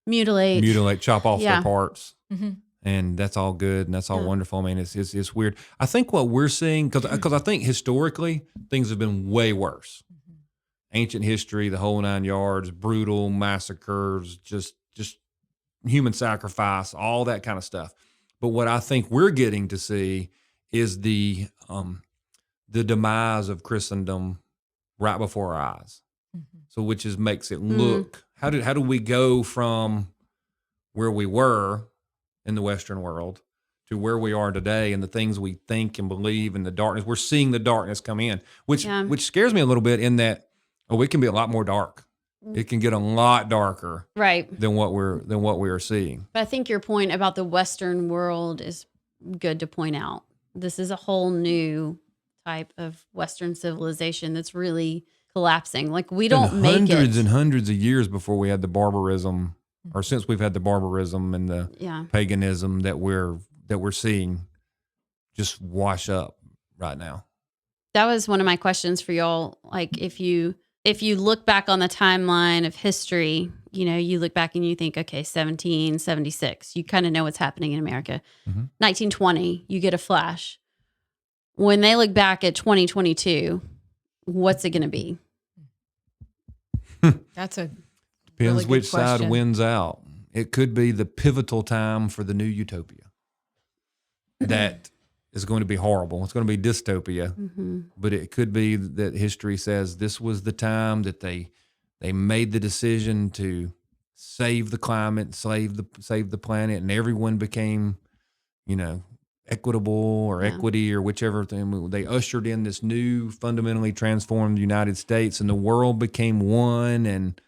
Mutilate. chop off Yeah. their parts. Mm-hmm. And that's all good and that's all Yeah. wonderful. I mean, it's weird. I think what we're seeing, because I think historically things have been way worse. Ancient history, the whole 9 yards, brutal massacres, just human sacrifice, all that kind of stuff. But what I think we're getting to see is the demise of Christendom right before our eyes. Mhm. So which is makes it look, how do we go from where we were in the Western world to where we are today, and the things we think and believe, and the darkness? We're seeing the darkness come in, which scares me a little bit, in that it can be a lot more dark. It can get a lot darker Right. than what we are seeing. But I think your point about the Western world is good to point out. This is a whole new type of Western civilization that's really collapsing. Like, we don't And make hundreds it. and hundreds of years before we had the barbarism, or since we've had the barbarism and the Yeah. paganism that we're seeing just wash up right now. That was one of my questions for y'all. Like, if you look back on the timeline of history, you look back and you think, okay, 1776, you kind of know what's happening in America. 1920, you get a flash. When they look back at 2022, what's it going to be? That's a Depends really good which side question. wins out. It could be the pivotal time for the new utopia. That is going to be horrible. It's going to be dystopia. But it could be that history says this was the time that they made the decision to save the climate, save the planet, and everyone became, equitable or equity or whichever thing. They ushered in this new, fundamentally transformed United States, and the world became one, and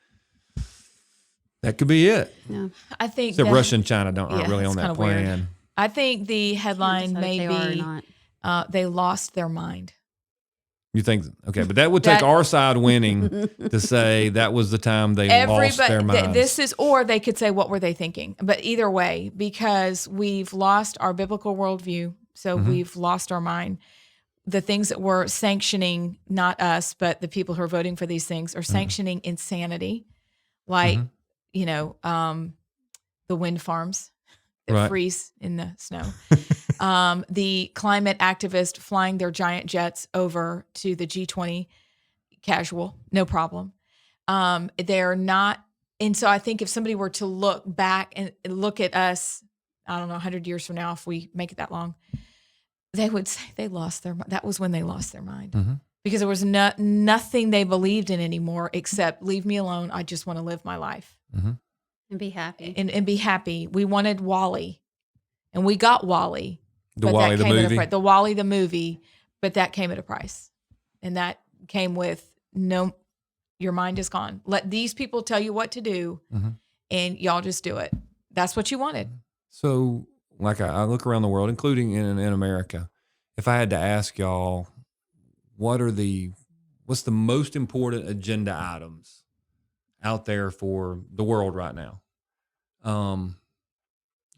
that could be it. Yeah. I think Except that- Russia and China aren't Yeah, really it's on that kinda weird. plan. I think the headline Can't may decide if they are or be not. they lost their mind. You think, okay, but that would take That- our side winning to say that was the time they lost their minds. This is, or they could say, what were they thinking? But either way, because we've lost our biblical worldview, so we've lost our mind. The things that we're sanctioning, not us, but the people who are voting for these things, are sanctioning insanity, like the wind farms that Right. freeze in the snow. The climate activists flying their giant jets over to the G20 casual, no problem. They're not. And so I think if somebody were to look back and look at us, I don't know, 100 years from now, if we make it that long, they would say they lost their mind. That was when they lost their mind. Because there was nothing they believed in anymore except leave me alone. I just want to live my life And be happy. and be happy. We wanted Wall-E, and we got Wall-E. The but Wall-E that the came at a movie. the Wall-E the movie, but that came at a price. And that came with no, your mind is gone. Let these people tell you what to do, and y'all just do it. That's what you wanted. So, like I look around the world, including in America, if I had to ask y'all, what's the most important agenda items out there for the world right now?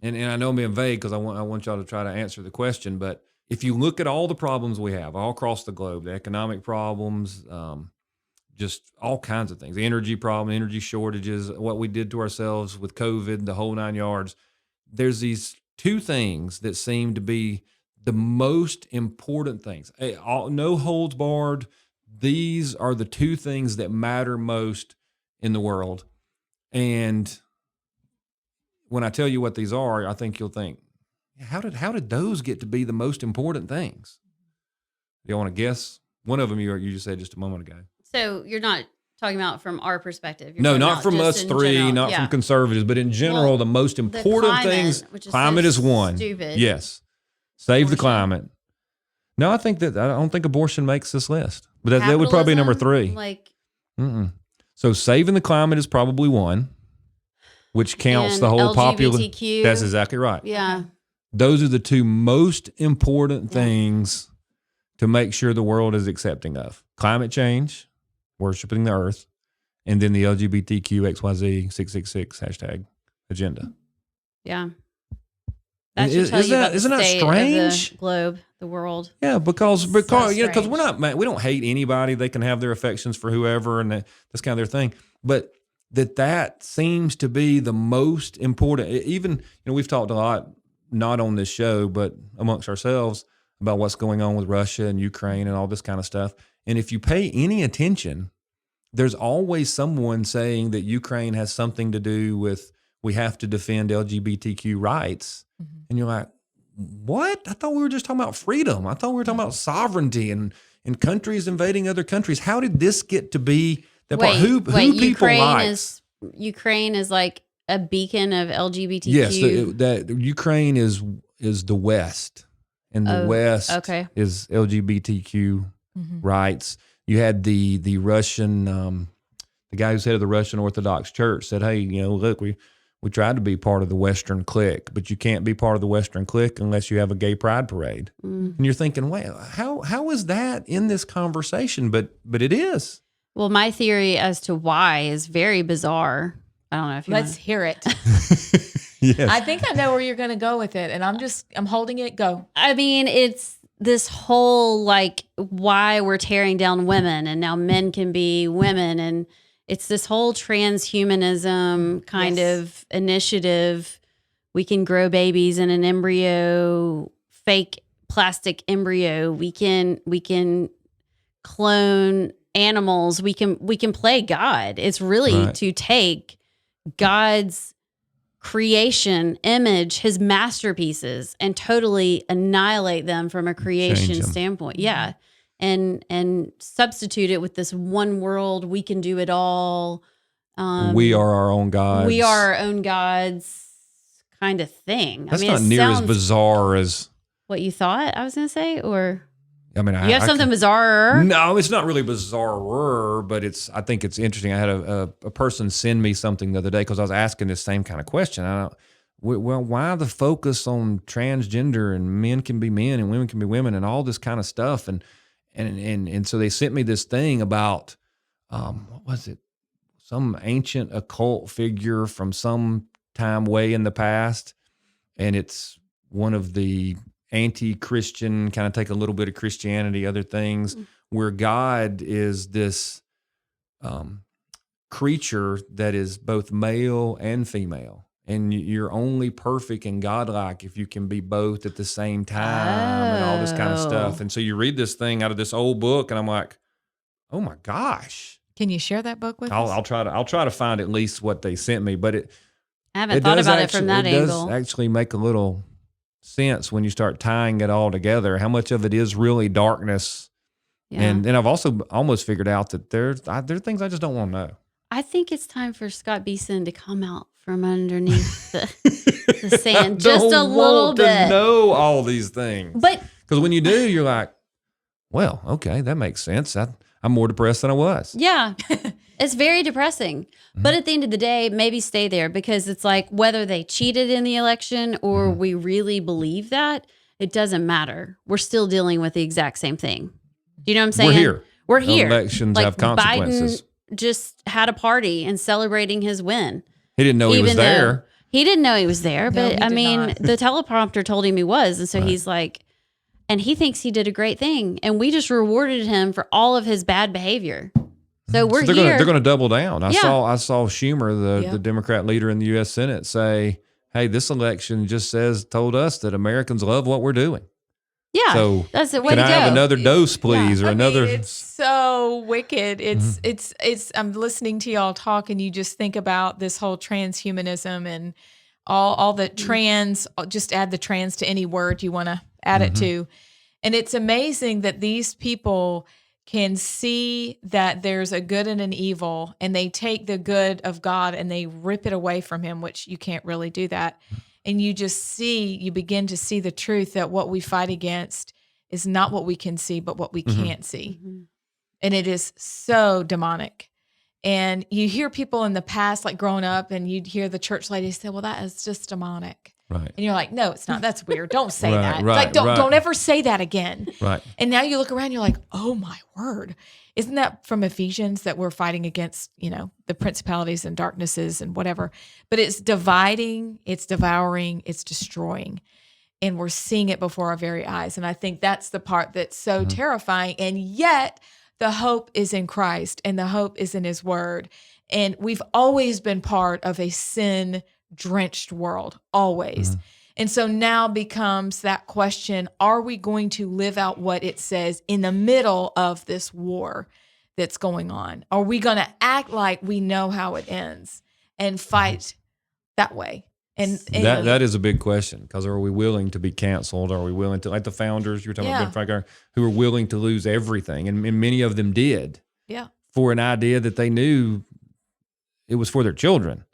And I know I'm being vague because I want y'all to try to answer the question, but if you look at all the problems we have all across the globe, the economic problems, just all kinds of things, the energy problem, energy shortages, what we did to ourselves with COVID, the whole 9 yards, there's these two things that seem to be the most important things. No holds barred. These are the two things that matter most in the world. And when I tell you what these are, I think you'll think, how did those get to be the most important things? Do you want to guess? One of them you just said just a moment ago. So you're not talking about from our perspective. You're No, talking not about from just us in three, general. not Yeah. from conservatives, but in general, Well, the most the important climate, things. which is Climate so is one. stupid. Yes. Save the Abortion. climate. No, I don't think abortion makes this list, but that would probably be number Capitalism, 3. Like, So saving the climate is probably 1, which counts and the whole population. LGBTQ. That's exactly right. Yeah. Those are the 2 most important things to make sure the world is accepting of: climate change, worshiping the earth, and then the LGBTQ XYZ 666 hashtag agenda. Yeah. That should tell you about the Isn't that state of strange? the globe, the world. Yeah, because So because we're strange. not, we don't hate anybody. They can have their affections for whoever, and that's kind of their thing. But that seems to be the most important. Even we've talked a lot, not on this show, but amongst ourselves, about what's going on with Russia and Ukraine and all this kind of stuff. And if you pay any attention, there's always someone saying that Ukraine has something to do with we have to defend LGBTQ rights. And you're like, what? I thought we were just talking about freedom. I thought we were talking about sovereignty and and countries invading other countries. How did this get to be the part? Wait, Who people Ukraine likes? Ukraine is like a beacon of LGBTQ. Yes, that Ukraine is the West, and the Oh, West okay. is LGBTQ rights. You had the Russian, the guy who's head of the Russian Orthodox Church said, "Hey, look, we tried to be part of the Western clique, but you can't be part of the Western clique unless you have a gay pride parade." And you're thinking, "Well, how is that in this conversation?" But it is. Well, my theory as to why is very bizarre. I don't know if you Let's hear it. Yes. I think I know where you're going to go with it, and I'm holding it. Go. I mean, it's this whole like why we're tearing down women and now men can be women, and it's this whole transhumanism kind Yes. of initiative. We can grow babies in an embryo, fake plastic embryo. We can clone animals. We can play God. It's really Right. to take God's creation image, his masterpieces, and totally annihilate them from a creation Change 'em. standpoint. Yeah. And substitute it with this one world, we can do it all. We are our own gods. We are our own gods kind of thing. That's I mean, not it near as sounds bizarre as. what you thought I was going to say, or I mean, you have something bizarre. No, it's not really bizarre, but I think it's interesting. I had a person send me something the other day because I was asking this same kind of question. Well, why the focus on transgender and men can be men and women can be women and all this kind of stuff? And so they sent me this thing about what was it? Some ancient occult figure from some time way in the past, and it's one of the anti-Christian, kind of take a little bit of Christianity, other things, where God is this creature that is both male and female. And you're only perfect and godlike if you can be both at the same time and all this kind of stuff. And so you read this thing out of this old book, and I'm like, oh my gosh. Can you share that book with us? I'll try to find at least what they sent me, but I haven't thought does about it from that it angle. does actually make a little sense when you start tying it all together. How much of it is really darkness, Yeah. and I've also almost figured out that there are things I just don't want to know. I think it's time for Scott Beeson to come out from underneath the sand just a Don't little want bit. to know all these things, But because when you do, you're like, well, okay, that makes sense. I'm more depressed than I was. yeah, it's very depressing. But at the end of the day, maybe stay there, because it's like whether they cheated in the election or we really believe that, it doesn't matter. We're still dealing with the exact same thing. Do you know what I'm saying? We're here. We're here. Elections have consequences. Biden just had a party and celebrating his win. He didn't know he was Even though there. He didn't know he was there, No, he but I did mean, not. the teleprompter told him he was. And so Right. he's like, and he thinks he did a great thing. And we just rewarded him for all of his bad behavior. So we're So here. they're going to double down. I Yeah. saw Schumer, Yep. the Democrat leader in the U.S. Senate, say, "Hey, this election just told us that Americans love what we're doing. yeah. So that's it. Way can to I go. have another dose, please, or I mean, another?" it's so wicked. It's. I'm listening to y'all talk, and you just think about this whole transhumanism and all the trans. Just add the trans to any word you want to add it to, and it's amazing that these people can see that there's a good and an evil, and they take the good of God and they rip it away from him, which you can't really do that. And you begin to see the truth that what we fight against is not what we can see, but what we can't see. Mhm. And it is so demonic. And you hear people in the past, like growing up, and you'd hear the church ladies say, well, that is just demonic. Right, And you're like, no, it's not. That's weird. Don't say Right, that. right, Like, don't right. ever say that again. right. And now you look around, you're like, oh my word. Isn't that from Ephesians that we're fighting against, the principalities and darknesses and whatever? But it's dividing, it's devouring, it's destroying. And we're seeing it before our very eyes. And I think that's the part that's so terrifying. And yet the hope is in Christ and the hope is in his word. And we've always been part of a sin-drenched world, always. And so now becomes that question, are we going to live out what it says in the middle of this war that's going on? Are we going to act like we know how it ends and fight that way? And That is a big question, because are we willing to be canceled? Are we willing to, like the founders you were talking about, Ben Franklin, who were willing to lose everything, and many of them did, yeah, for an idea that they knew it was for their children.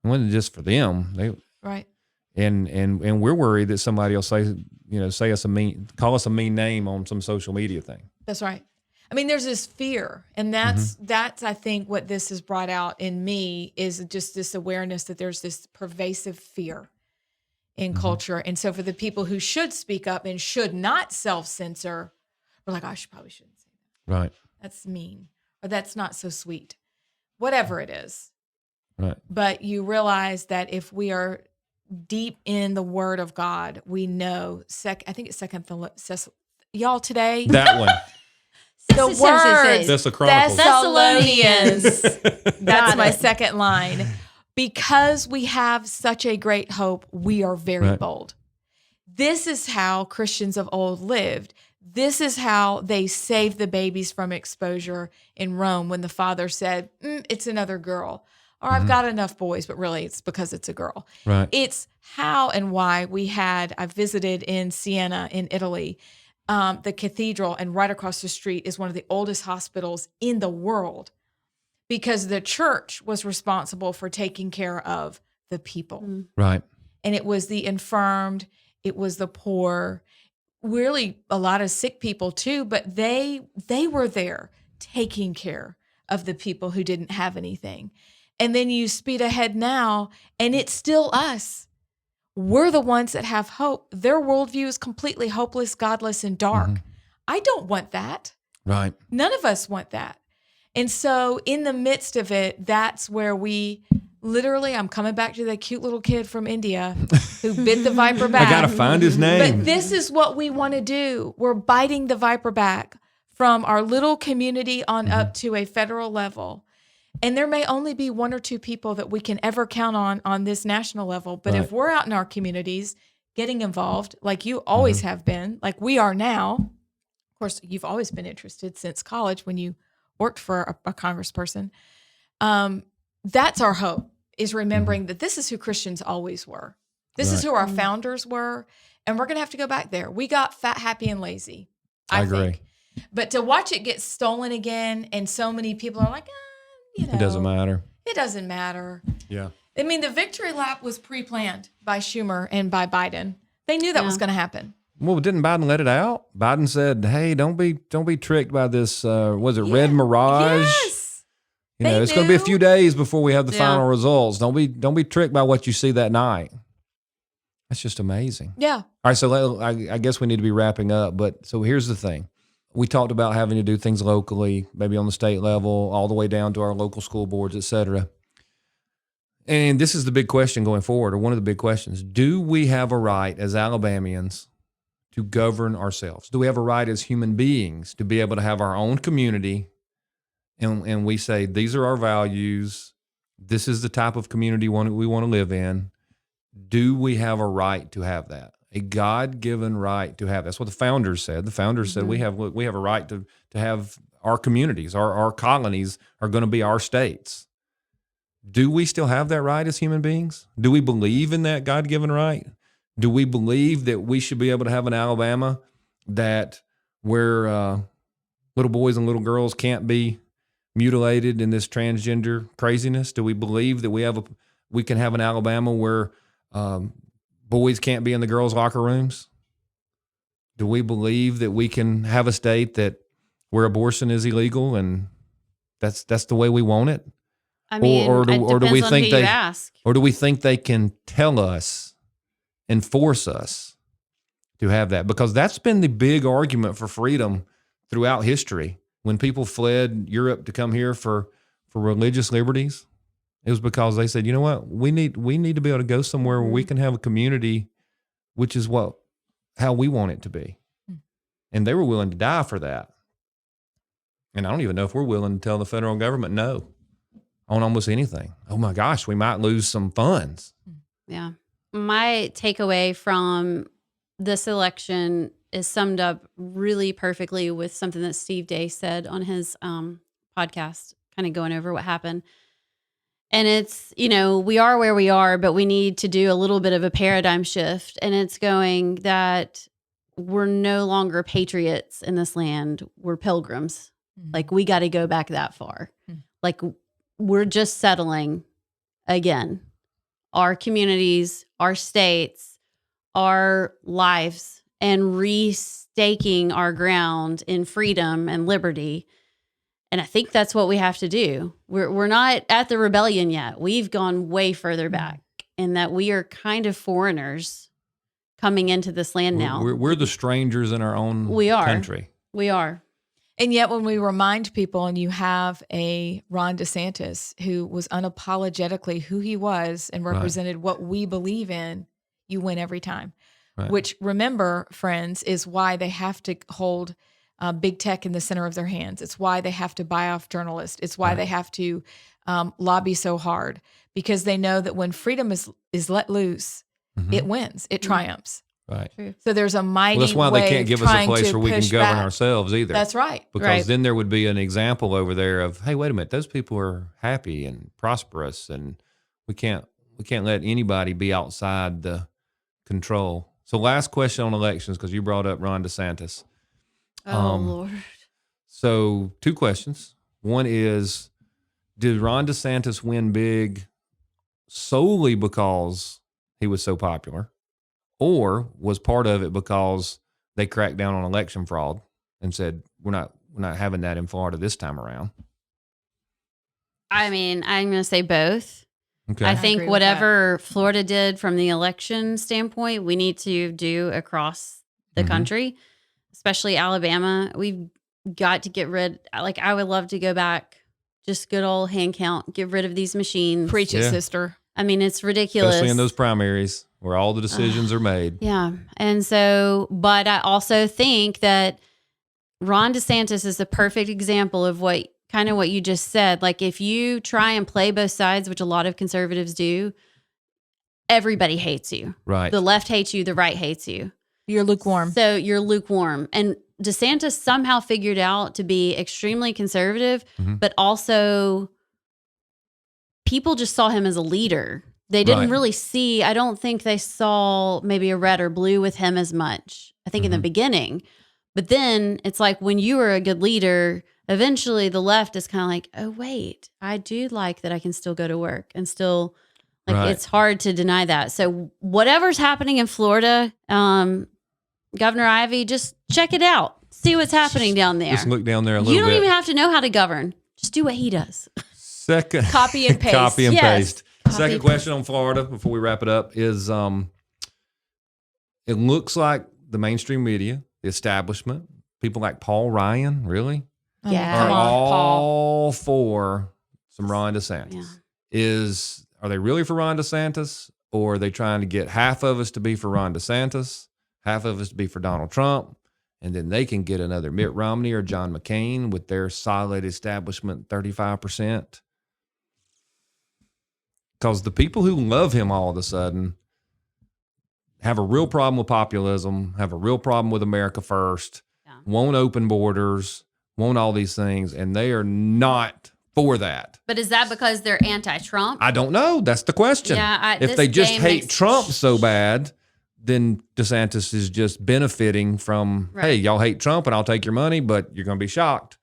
It wasn't just for them. right. And we're worried that somebody will say us call us a mean name on some social media thing. That's right. I mean, there's this fear, and that's I think what this has brought out in me is just this awareness that there's this pervasive fear in culture. And so for the people who should speak up and should not self-censor, we're like, oh, probably shouldn't say that. Right. That's mean, or that's not so sweet. Whatever it is. Right. But you realize that if we are deep in the Word of God, we know. I think it's y'all today. That one. The word That's the Chronicles. Thessalonians. That's my second line. Because we have such a great hope, we are very bold. This is how Christians of old lived. This is how they saved the babies from exposure in Rome when the father said, it's another girl. Or I've got enough boys, but really it's because it's a girl. Right. It's how and why I visited in Siena in Italy, the cathedral, and right across the street is one of the oldest hospitals in the world, because the church was responsible for taking care of the people. Right. And it was the infirmed, it was the poor, really a lot of sick people too, but they were there taking care of the people who didn't have anything. And then you speed ahead now, and it's still us. We're the ones that have hope. Their worldview is completely hopeless, godless, and dark. I don't want that. Right. None of us want that. And so in the midst of it, that's where we literally, I'm coming back to that cute little kid from India who bit the viper back. I got to find his name. But this is what we want to do. We're biting the viper back from our little community on up to a federal level. And there may only be one or two people that we can ever count on this national level. But if we're out in our communities getting involved, like you always have been, like we are now, of course, you've always been interested since college when you worked for a congressperson. That's our hope, is remembering that this is who Christians always were. This is who our founders were. And we're going to have to go back there. We got fat, happy, and lazy, I agree. think. But to watch it get stolen again, and so many people are like, it doesn't matter. It doesn't matter. Yeah. I mean, the victory lap was pre-planned by Schumer and by Biden. They knew that was going to happen. Well, didn't Biden let it out? Biden said, "Hey, don't be tricked by this. Was it red mirage? Yes. It's going to be a few days before we have the final results. Don't be tricked by what you see that night." That's just amazing. Yeah. All right, so I guess we need to be wrapping up. But so here's the thing. We talked about having to do things locally, maybe on the state level, all the way down to our local school boards, et cetera. And this is the big question going forward, or one of the big questions. Do we have a right as Alabamians to govern ourselves? Do we have a right as human beings to be able to have our own community, and we say, these are our values, this is the type of community we want to live in? Do we have a right to have that? A God-given right to have. That's what the founders said. The founders said we have a right to have our communities, our colonies are going to be our states. Do we still have that right as human beings? Do we believe in that God-given right? Do we believe that we should be able to have an Alabama where little boys and little girls can't be mutilated in this transgender craziness? Do we believe that we can have an Alabama where boys can't be in the girls' locker rooms? Do we believe that we can have a state where abortion is illegal and that's the way we want it? I mean, or do we on think who you ask. Or do we think they can tell us and force us to have that? Because that's been the big argument for freedom throughout history. When people fled Europe to come here for religious liberties, it was because they said, you know what, we need to be able to go somewhere where we can have a community, which is how we want it to be. And they were willing to die for that. And I don't even know if we're willing to tell the federal government no on almost anything. Oh my gosh, we might lose some funds. Yeah. My takeaway from this election is summed up really perfectly with something that Steve Day said on his podcast, kind of going over what happened. And it's, we are where we are, but we need to do a little bit of a paradigm shift. And it's going that we're no longer patriots in this land. We're pilgrims. Like, we got to go back that far. Like, we're just settling again. Our communities, our states, our lives, and restaking our ground in freedom and liberty. And I think that's what we have to do. We're not at the rebellion yet. We've gone way further back, in that we are kind of foreigners coming into this land now. We're the strangers in our own country. We are. And yet when we remind people, and you have a Ron DeSantis who was unapologetically who he was and represented what we believe in, you win every time. Right. Which, remember, friends, is why they have to hold big tech in the center of their hands. It's why they have to buy off journalists. It's why they have to lobby so hard, because they know that when freedom is let loose, it wins, it triumphs. Right. True. So there's a mighty Well, that's why they can't give us a place where we can govern back. ourselves either. That's right. Because then there would be an example over there of, hey, wait a minute, those people are happy and prosperous, and we can't let anybody be outside the control. So last question on elections, because you brought up Ron DeSantis. Oh, Lord. So 2 questions. One is, did Ron DeSantis win big solely because he was so popular? Or was part of it because they cracked down on election fraud and said, we're not having that in Florida this time around? I mean, I'm going to say both. Okay. I agree think with whatever Florida did from the election standpoint, we need to do across the country, especially Alabama. We've got to get rid, like, I would love to go back, just good old hand count, get rid of these machines. Preach it, sister. I mean, it's ridiculous. Especially in those primaries where all the decisions are made. Yeah. And so, but I also think that Ron DeSantis is the perfect example of what you just said. Like, if you try and play both sides, which a lot of conservatives do, everybody hates you. Right. The left hates you, the right hates you. You're lukewarm. So you're lukewarm. And DeSantis somehow figured out to be extremely conservative, but also people just saw him as a leader. They didn't really see, I don't think they saw maybe a red or blue with him as much, I think in the beginning. But then it's like, when you are a good leader, eventually the left is kind of like, oh, wait, I do like that I can still go to work and still, like, it's hard to deny that. So whatever's happening in Florida, Governor Ivey, just check it out. See what's happening down there. Just look down there a little bit. You don't even have to know how to govern. Just do what he does. Second, Copy and paste. Copy and Yes. paste. Second question on Florida before we wrap it up is, it looks like the mainstream media, the establishment, people like Paul Ryan, really, Yeah. are Come on, Paul. all for some Ron DeSantis. Yeah. Are they really for Ron DeSantis, or are they trying to get half of us to be for Ron DeSantis, half of us to be for Donald Trump, and then they can get another Mitt Romney or John McCain with their solid establishment 35%? Because the people who love him all of a sudden have a real problem with populism, have a real problem with America first, won't open borders, won't all these things, and they are not for that. But is that because they're anti-Trump? I don't know. That's the question. Yeah, if this they just game hate makes- Trump so bad, then DeSantis is just benefiting from, hey, y'all hate Trump and I'll take your money, but you're going to be shocked.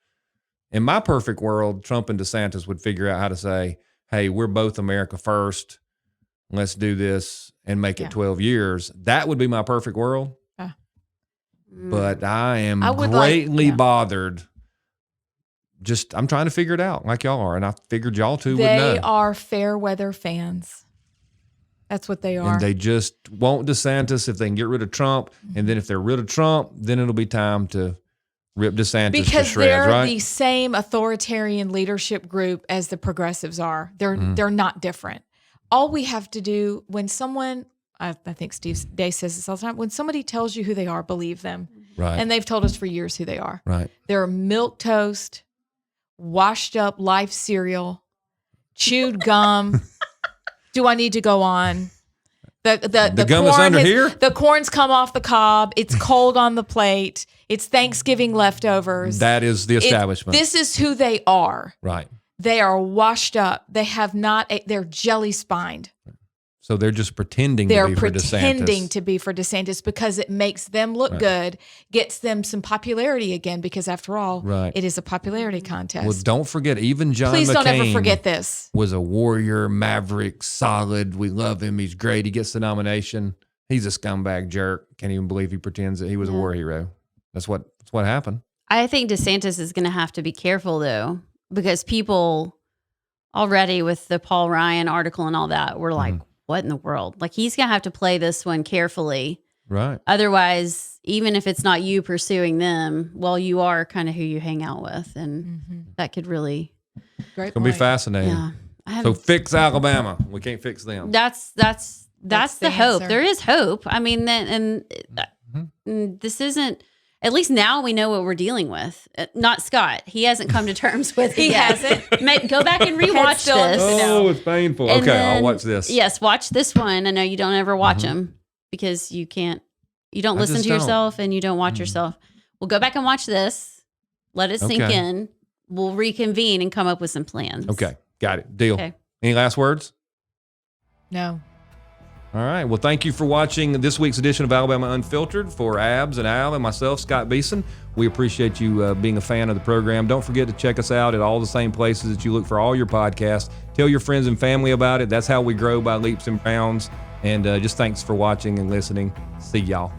In my perfect world, Trump and DeSantis would figure out how to say, hey, we're both America first. Let's do this and make it 12 years. That would be my perfect world. But I am greatly bothered. I'm trying to figure it out like y'all are. And I figured y'all too would know. They are fair weather fans. That's what they are. And they just want DeSantis if they can get rid of Trump. And then if they're rid of Trump, then it'll be time to rip DeSantis to because shreds, they're right? the same authoritarian leadership group as the progressives are. They're not different. All we have to do when someone, I think Steve Day says this all the time, when somebody tells you who they are, believe them. Right. And they've told us for years who they are. Right. They're milk toast, washed up life cereal, chewed gum. Do I need to go on? The gum corn is under here? The corn's come off the cob. It's cold on the plate. It's Thanksgiving leftovers. That is the establishment. This is who they are. Right. They are washed up. They have not. They're jelly spined. So they're just pretending They're to be for pretending DeSantis. to be for DeSantis because it makes them look good, gets them some popularity again. Because after all, Right. it is a popularity contest. Well, don't forget, even John Please McCain don't ever forget this. was a warrior, maverick, solid. We love him. He's great. He gets the nomination. He's a scumbag jerk. Can't even believe he pretends that he was a war hero. That's what happened. I think DeSantis is going to have to be careful though, because people already with the Paul Ryan article and all that were like, what in the world? Like he's going to have to play this one carefully. Right. Otherwise, even if it's not you pursuing them, well, you are kind of who you hang out with. And that could really, Great It's going to be point. fascinating. yeah. I So haven't, fix Alabama. We can't fix them. that's That's the the hope. answer. There is hope. I mean, this isn't, at least now we know what we're dealing with. Not Scott. He hasn't come to terms with it. He yet. hasn't. Go back and rewatch still in this. the Oh, it's painful. And Okay, I'll then- watch this. Yes, watch this one. I know you don't ever watch them because you don't I listen just to don't. yourself and you don't watch yourself. Well, go back and watch this. Let it sink Okay. in. We'll reconvene and come up with some plans. Okay, got it. Deal. Okay. Any last words? No. All right. Well, thank you for watching this week's edition of Alabama Unfiltered. For Abs and Al and myself, Scott Beeson, we appreciate you being a fan of the program. Don't forget to check us out at all the same places that you look for all your podcasts. Tell your friends and family about it. That's how we grow by leaps and bounds. And just thanks for watching and listening. See y'all.